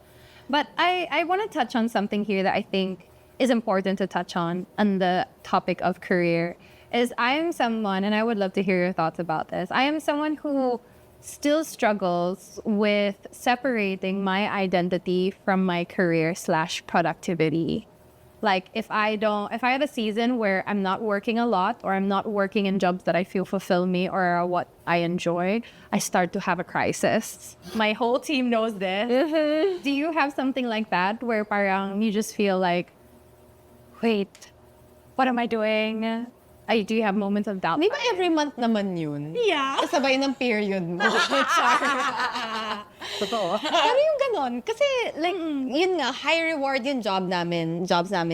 But I want to touch on something here that I think is important to touch on the topic of career, is I am someone, and I would love to hear your thoughts about this. I am someone who still struggles with separating my identity from my career / productivity. Like if I have a season where I'm not working a lot or I'm not working in jobs that I feel fulfill me or are what I enjoy, I start to have a crisis. My whole team knows this. Do you have something like that where parang you just feel like, wait, what am I doing? Do you have moments of doubt? Di ba every month naman yun? Yeah. Kasabay ng period mo. Totoo. Pero yung ganon, kasi like, yun nga, high reward yung jobs namin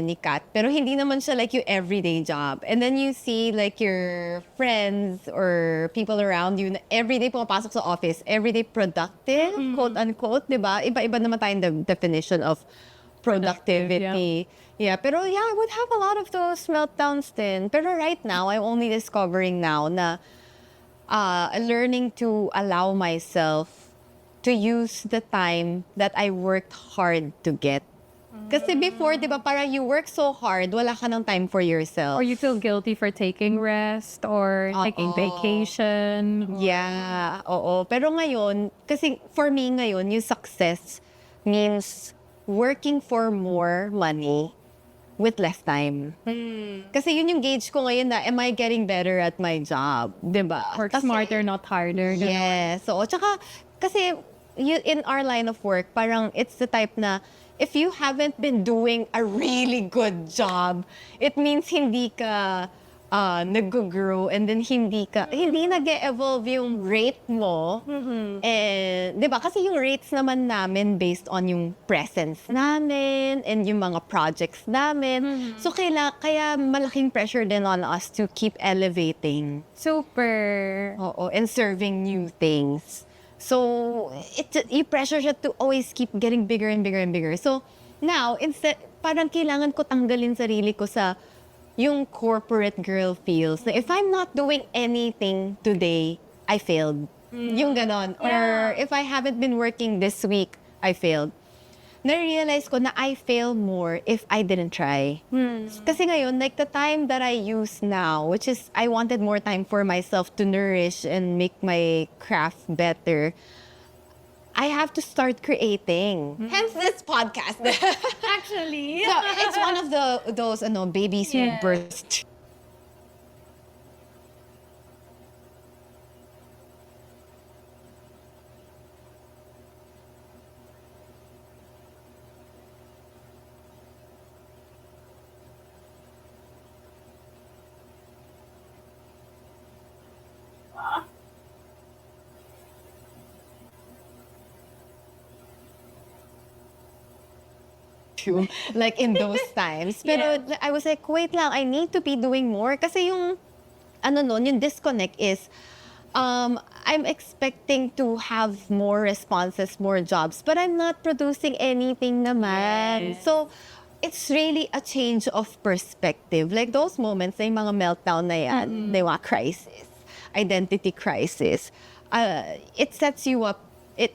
ni Kat. Pero hindi naman siya like yung everyday job. And then you see like your friends or people around you na everyday pumapasok sa office, everyday productive, quote unquote, di ba? Iba-iba naman tayong definition of productivity. Yeah, pero yeah, I would have a lot of those meltdowns din. Pero right now, I'm only discovering now na learning to allow myself to use the time that I worked hard to get. Kasi before, di ba, parang you work so hard, wala ka ng time for yourself. Or you feel guilty for taking rest or taking vacation. Yeah, oo. Pero ngayon, kasi for me ngayon, yung success means working for more money with less time. Kasi yun yung gauge ko ngayon na, am I getting better at my job? Diba? Work smarter, not harder. Yes. So, tsaka, kasi in our line of work, parang it's the type na, if you haven't been doing a really good job, it means hindi ka nag-grow and then hindi nag-evolve yung rate mo. And, di ba? Kasi yung rates naman namin based on yung presence namin and yung mga projects namin. So, kaya malaking pressure din on us to keep elevating. Super. Oo, and serving new things. So, you pressure siya to always keep getting bigger and bigger and bigger. So, now, instead, parang kailangan ko tanggalin sarili ko sa yung corporate girl feels na if I'm not doing anything today, I failed. Yung ganon. Or if I haven't been working this week, I failed. Na-realize ko na I fail more if I didn't try. Kasi ngayon, like the time that I use now, which is I wanted more time for myself to nourish and make my craft better, I have to start creating. Hence this podcast. Actually. So it's one of those babies who burst. Like in those times. Pero I was like, wait lang, I need to be doing more. Kasi yung, yung disconnect is, I'm expecting to have more responses, more jobs, but I'm not producing anything naman. So, it's really a change of perspective. Like those moments, yung mga meltdown na yan, yung mga crisis, identity crisis, it sets you up.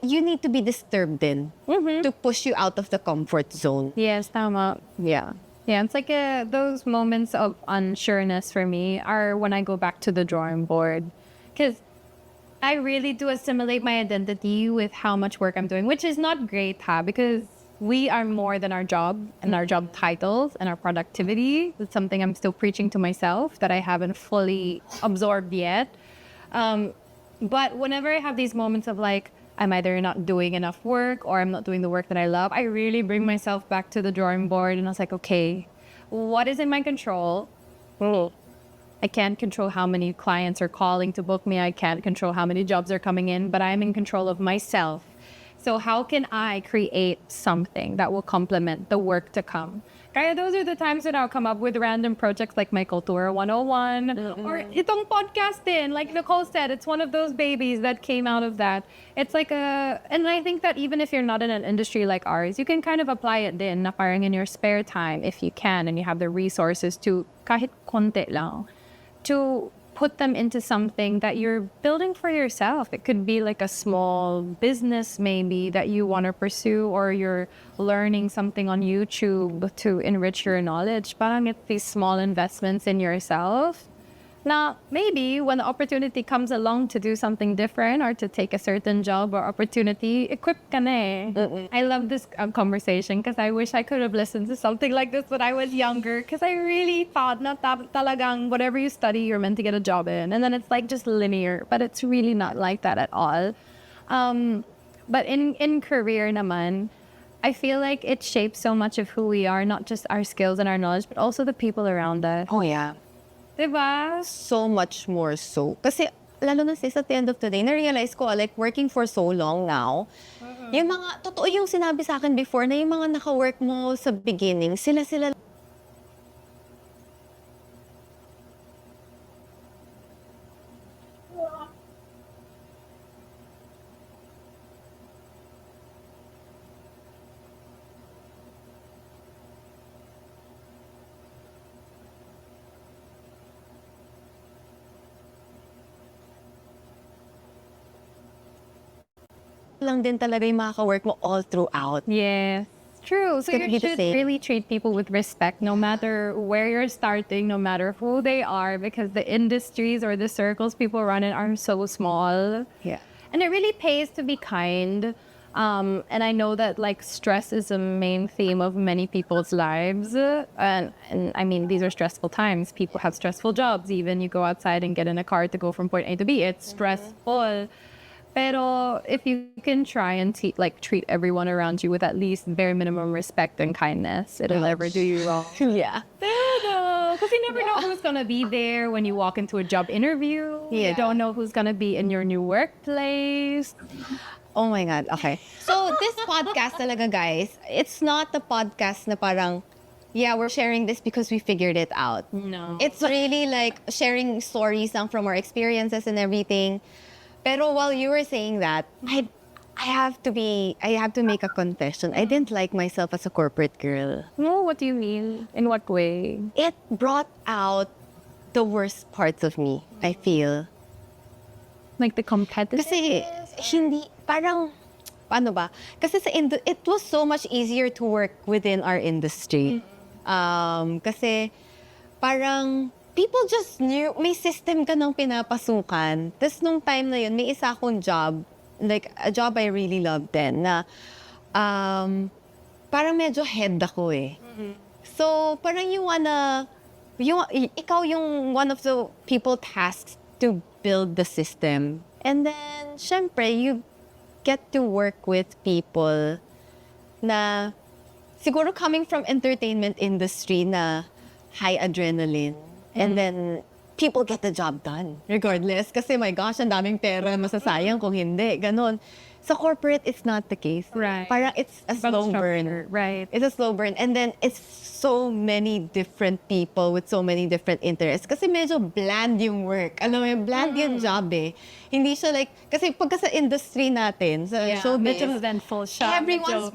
You need to be disturbed din to push you out of the comfort zone. Yes, tama. Yeah. Yeah, it's like those moments of unsureness for me are when I go back to the drawing board. Because I really do assimilate my identity with how much work I'm doing, which is not great, because we are more than our job and our job titles and our productivity. It's something I'm still preaching to myself that I haven't fully absorbed yet. But whenever I have these moments of like, I'm either not doing enough work or I'm not doing the work that I love, I really bring myself back to the drawing board and I was like, okay, what is in my control? I can't control how many clients are calling to book me. I can't control how many jobs are coming in, but I'm in control of myself. So how can I create something that will complement the work to come? Kaya those are the times that I'll come up with random projects like my Cultura 101 or itong podcast din. Like Nicole said, it's one of those babies that came out of that. It's like and I think that even if you're not in an industry like ours, you can kind of apply it din na parang in your spare time if you can and you have the resources to kahit konti lang to put them into something that you're building for yourself. It could be like a small business maybe that you want to pursue, or you're learning something on YouTube to enrich your knowledge. Parang it's these small investments in yourself Now, maybe when the opportunity comes along to do something different or to take a certain job or opportunity, equipped ka na eh. I love this conversation because I wish I could have listened to something like this when I was younger, because I really thought na talagang whatever you study, you're meant to get a job in. And then it's like just linear, but it's really not like that at all. But in career naman, I feel like it shapes so much of who we are, not just our skills and our knowledge, but also the people around us. Oh, yeah. Diba? So much more so. Kasi, lalo na sis, at the end of the day, na-realize ko, like, working for so long now, yung mga, totoo yung sinabi sa akin before, na yung mga naka-work mo sa beginning, sila lang din talaga yung makaka-work mo all throughout. Yes. True. So gonna you be the should same. really treat people with respect, no matter where you're starting, no matter who they are, because the industries or the circles people run in are so small. Yeah. And it really pays to be kind. And I know that like stress is a main theme of many people's lives. And I mean, these are stressful times. People have stressful jobs. Even you go outside and get in a car to go from point A to B, it's stressful. Pero if you can try and treat everyone around you with at least bare minimum respect and kindness, it'll never do you wrong. Yeah. Because you never know who's gonna be there when you walk into a job interview. Yeah. You don't know who's gonna be in your new workplace. Oh my God, okay. So this podcast talaga, guys, it's not a podcast na parang, yeah, we're sharing this because we figured it out. No. It's really like sharing stories from our experiences and everything. Pero while you were saying that, I have to make a confession. I didn't like myself as a corporate girl. No, what do you mean? In what way? It brought out the worst parts of me, I feel. Like the competitive? Kasi hindi, parang, paano ba? Kasi it was so much easier to work within our industry. Kasi parang people just knew, may system ka ng pinapasukan. Tapos nung time na yun, may isa akong job, like a job I really loved then, na parang medyo head ako eh. So parang ikaw yung one of the people tasked to build the system. And then, syempre, you get to work with people na siguro coming from entertainment industry na high adrenaline. And then, people get the job done. Regardless. Kasi, my gosh, ang daming pera, masasayang kung hindi. Ganon. Sa corporate, it's not the case. Right. Parang it's a slow burn. Right. It's a slow burn. And then, it's so many different people with so many different interests. Kasi medyo bland yung work. Alam mo yung bland yung job eh. Hindi siya like, kasi pagka sa industry natin, sa showbiz, medyo eventful siya. everyone's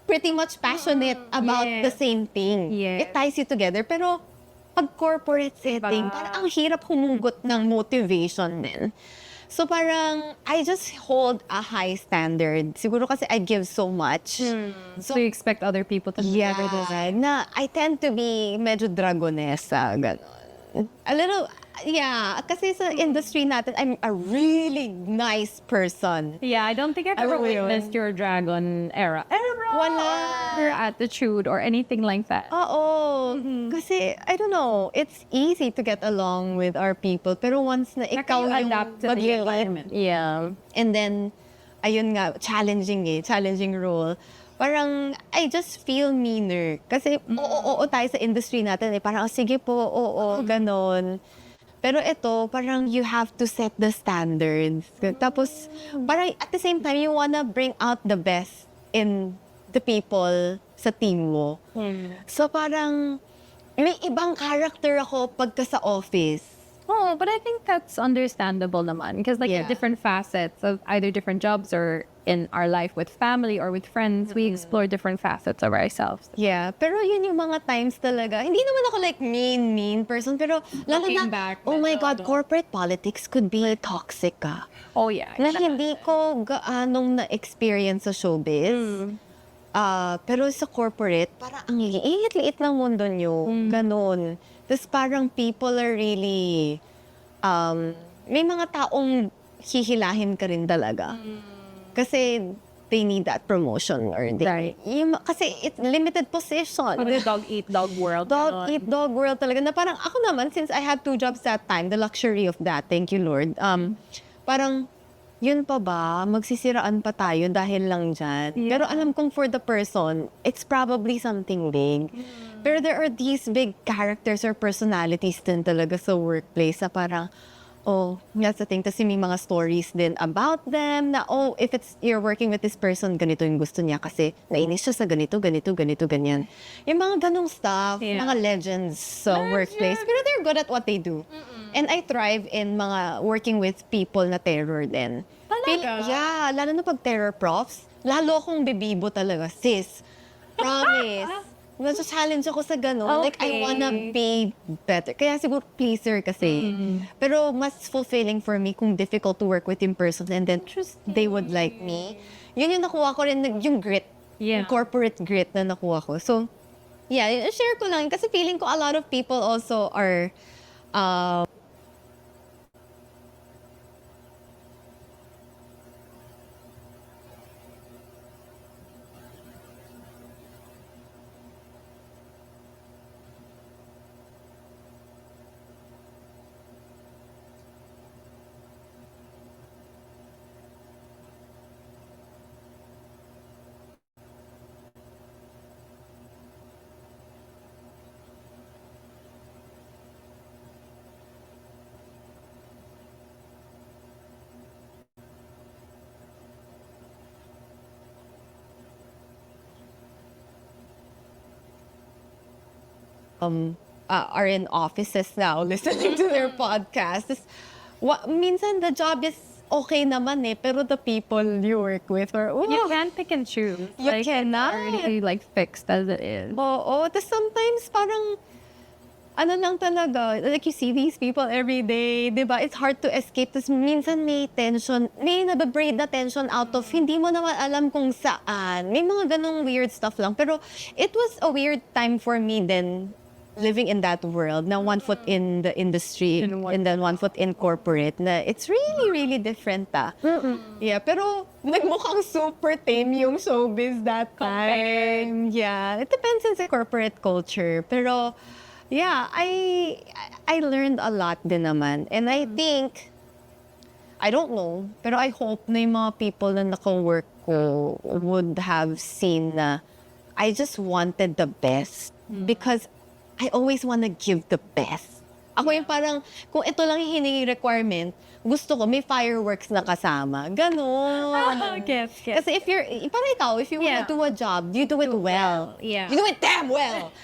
pretty much passionate about the same thing. Yes. It ties you together. Pero, pag corporate setting, parang ang hirap humugot ng motivation din. So parang, I just hold a high standard. Siguro kasi I give so much. So you expect other people to deliver the same. Na I tend to be medyo dragonessa, gano'n. A little, yeah, kasi sa industry natin, I'm a really nice person. Yeah, I don't think I've ever witnessed your dragon era. Wala. Your attitude or anything like that. Oo. Kasi, I don't know, it's easy to get along with our people. Pero once na ikaw yung adapt to the environment. Yeah. And then, ayun nga, challenging role. Parang, I just feel meaner. Kasi, oo tayo sa industry natin eh. Parang, sige po, oo, ganon. Pero ito, parang you have to set the standards. Tapos, parang at the same time, you wanna bring out the best in the people sa team mo. So parang, may ibang character ako pagka sa office. Oh, but I think that's understandable naman. Because like the different facets of either different jobs or in our life with family or with friends, we explore different facets of ourselves. Yeah, pero yun yung mga times talaga. Hindi naman ako like mean person, pero lalo Looking na, back, oh my medyo God, corporate politics could be toxic ka. Oh yeah. Na hindi ko gaanong na-experience sa showbiz. Pero sa corporate, parang ang liit-liit ng mundo nyo. Ganon. Tapos parang people are really may mga taong hihilahin ka rin talaga. Kasi they need that promotion or Right. kasi it's limited position. Parang dog eat dog world. Dog eat dog world talaga na parang ako naman, since I had 2 jobs that time, the luxury of that, thank you Lord, parang yun pa ba, magsisiraan pa tayo dahil lang dyan. Yeah. Pero alam kong for the person, it's probably something big. Pero there are these big characters or personalities din talaga sa workplace na parang, oh, that's the thing. Kasi may mga stories din about them na, oh, if you're working with this person, ganito yung gusto niya kasi nainis siya sa ganito, ganito, ganito, ganyan. Yung mga ganong stuff, Yeah. mga legends sa workplace. Pero they're good at what they do. And I thrive in mga working with people na terror din. Talaga? Yeah, lalo na pag terror profs, lalo akong bibibo talaga, sis. Promise. Nasa-challenge ako sa gano'n. Like, I wanna be better. Kaya siguro pleaser kasi. Pero mas fulfilling for me kung difficult to work with in person and then just they would like me. Yun yung nakuha ko rin, yung grit. Yeah. Yung corporate grit na nakuha ko. So, yeah, share ko lang. Kasi feeling ko a lot of people also are are in offices now listening to their podcast. Minsan the job is okay naman pero the people you work with are, You can't pick and choose. You like, cannot. It's already like fixed as it is. Oo, tas sometimes parang, ano lang talaga, like you see these people every day, di ba? It's hard to escape. Tas minsan may tension, may nababraid na tension out of, hindi mo naman alam kung saan. May mga ganong weird stuff lang. Pero it was a weird time for me then, living in that world, na 1 foot in the industry and then 1 foot in corporate, na it's really, really different Yeah, pero nagmukhang super tame yung showbiz that time. Yeah, it depends on the corporate culture. Pero, yeah, I learned a lot din naman. And I think, I don't know, pero I hope na yung mga people na naka-work ko would have seen na I just wanted the best. Because I always want to give the best. Ako yung parang, kung ito lang yung hiningi requirement, gusto ko may fireworks na kasama. Ganon. Yes. Kasi parang ikaw, if you want to do a job, you do it well. Yeah. You do it damn well.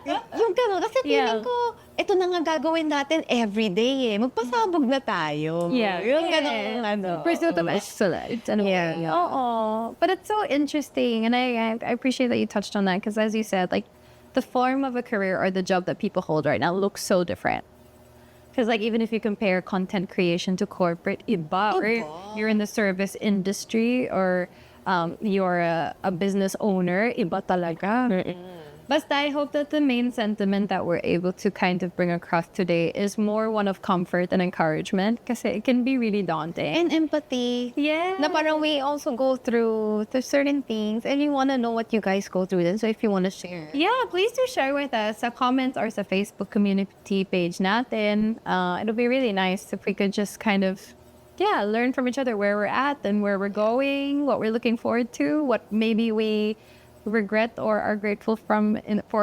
Yung ganon. Kasi feeling ko, ito na nga gagawin natin every day Magpasabog na tayo. Yeah. Yung ganon, ano. Pursuit of excellence. Yeah. Oh, but it's so interesting, and I appreciate that you touched on that because, as you said, like the form of a career or the job that people hold right now looks so different. Because like even if you compare content creation to corporate, iba, or you're in the service industry or you're a business owner, iba talaga. Basta I hope that the main sentiment that we're able to kind of bring across today is more one of comfort and encouragement kasi it can be really daunting. And empathy. Yeah. Na parang we also go through certain things and we want to know what you guys go through then. So if you want to share. Yeah, please do share with us sa comments or sa Facebook community page natin. It'll be really nice if we could just kind of, learn from each other where we're at and where we're going, what we're looking forward to, what maybe we regret or are grateful for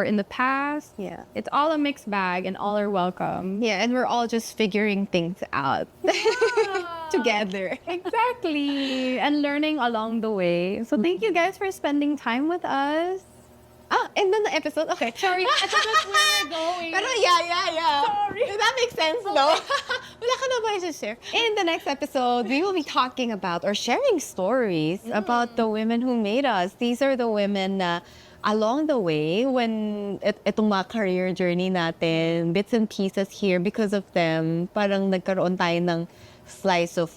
in the past. Yeah. It's all a mixed bag and all are welcome. Yeah, and we're all just figuring things out together. Exactly. And learning along the way. So thank you guys for spending time with us. And then the episode, okay. Sorry, I thought that's where we're going. Pero yeah. Sorry. Does that make sense, no? Wala ka na ba i-share? In the next episode, we will be talking about or sharing stories about the women who made us. These are the women na along the way, when itong mga career journey natin, bits and pieces here, because of them, parang nagkaroon tayo ng slice of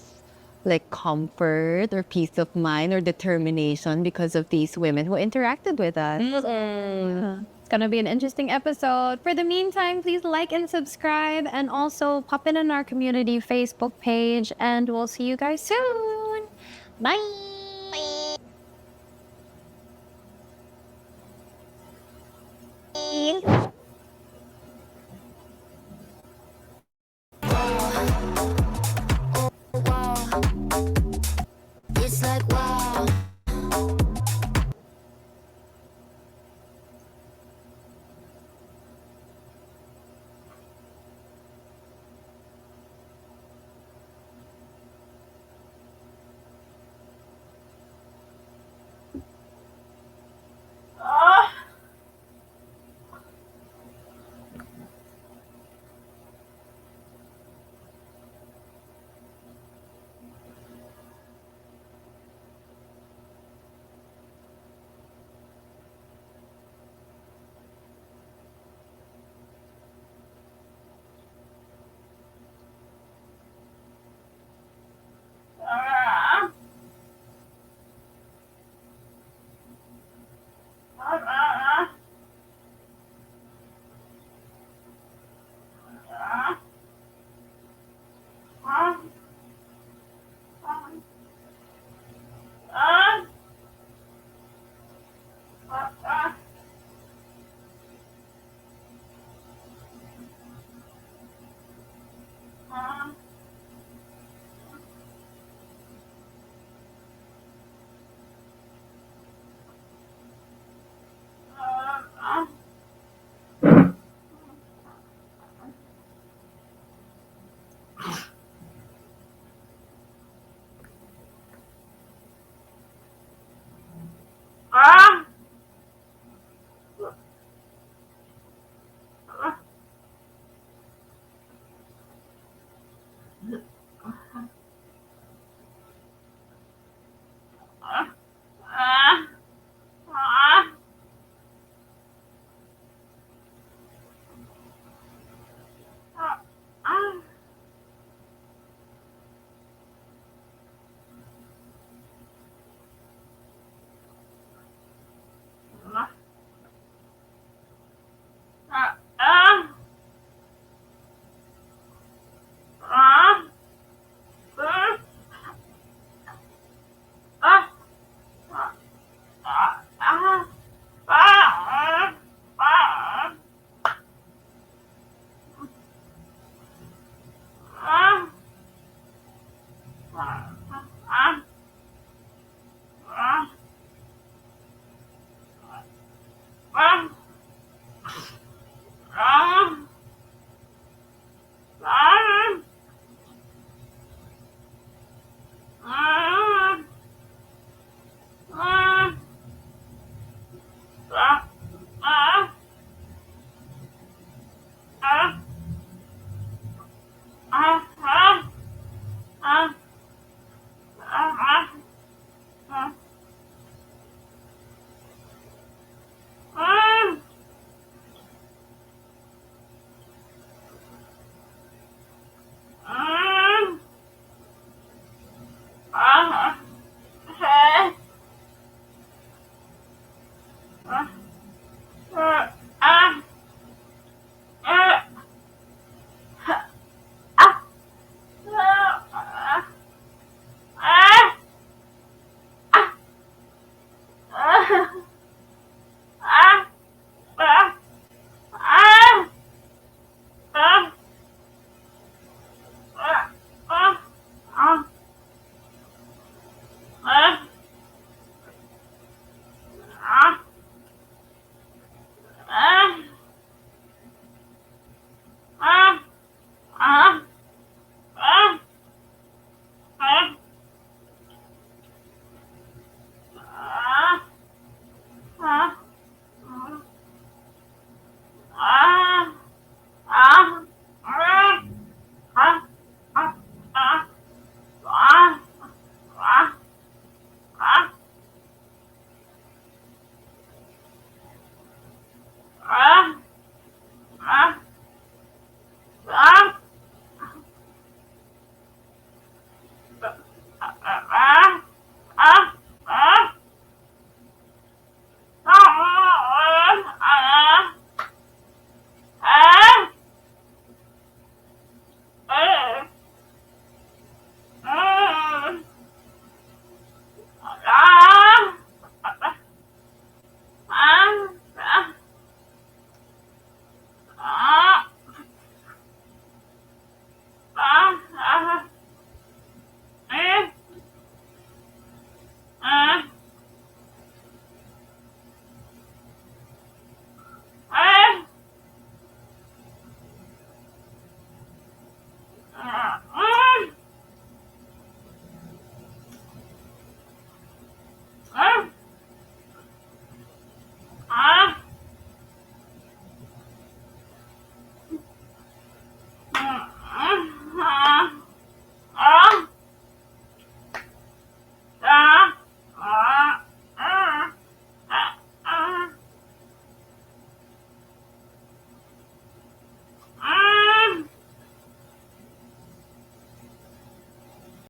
like comfort or peace of mind or determination because of these women who interacted with us. It's gonna be an interesting episode. For the meantime, please like and subscribe, and also pop in on our community Facebook page, and we'll see you guys soon. Bye.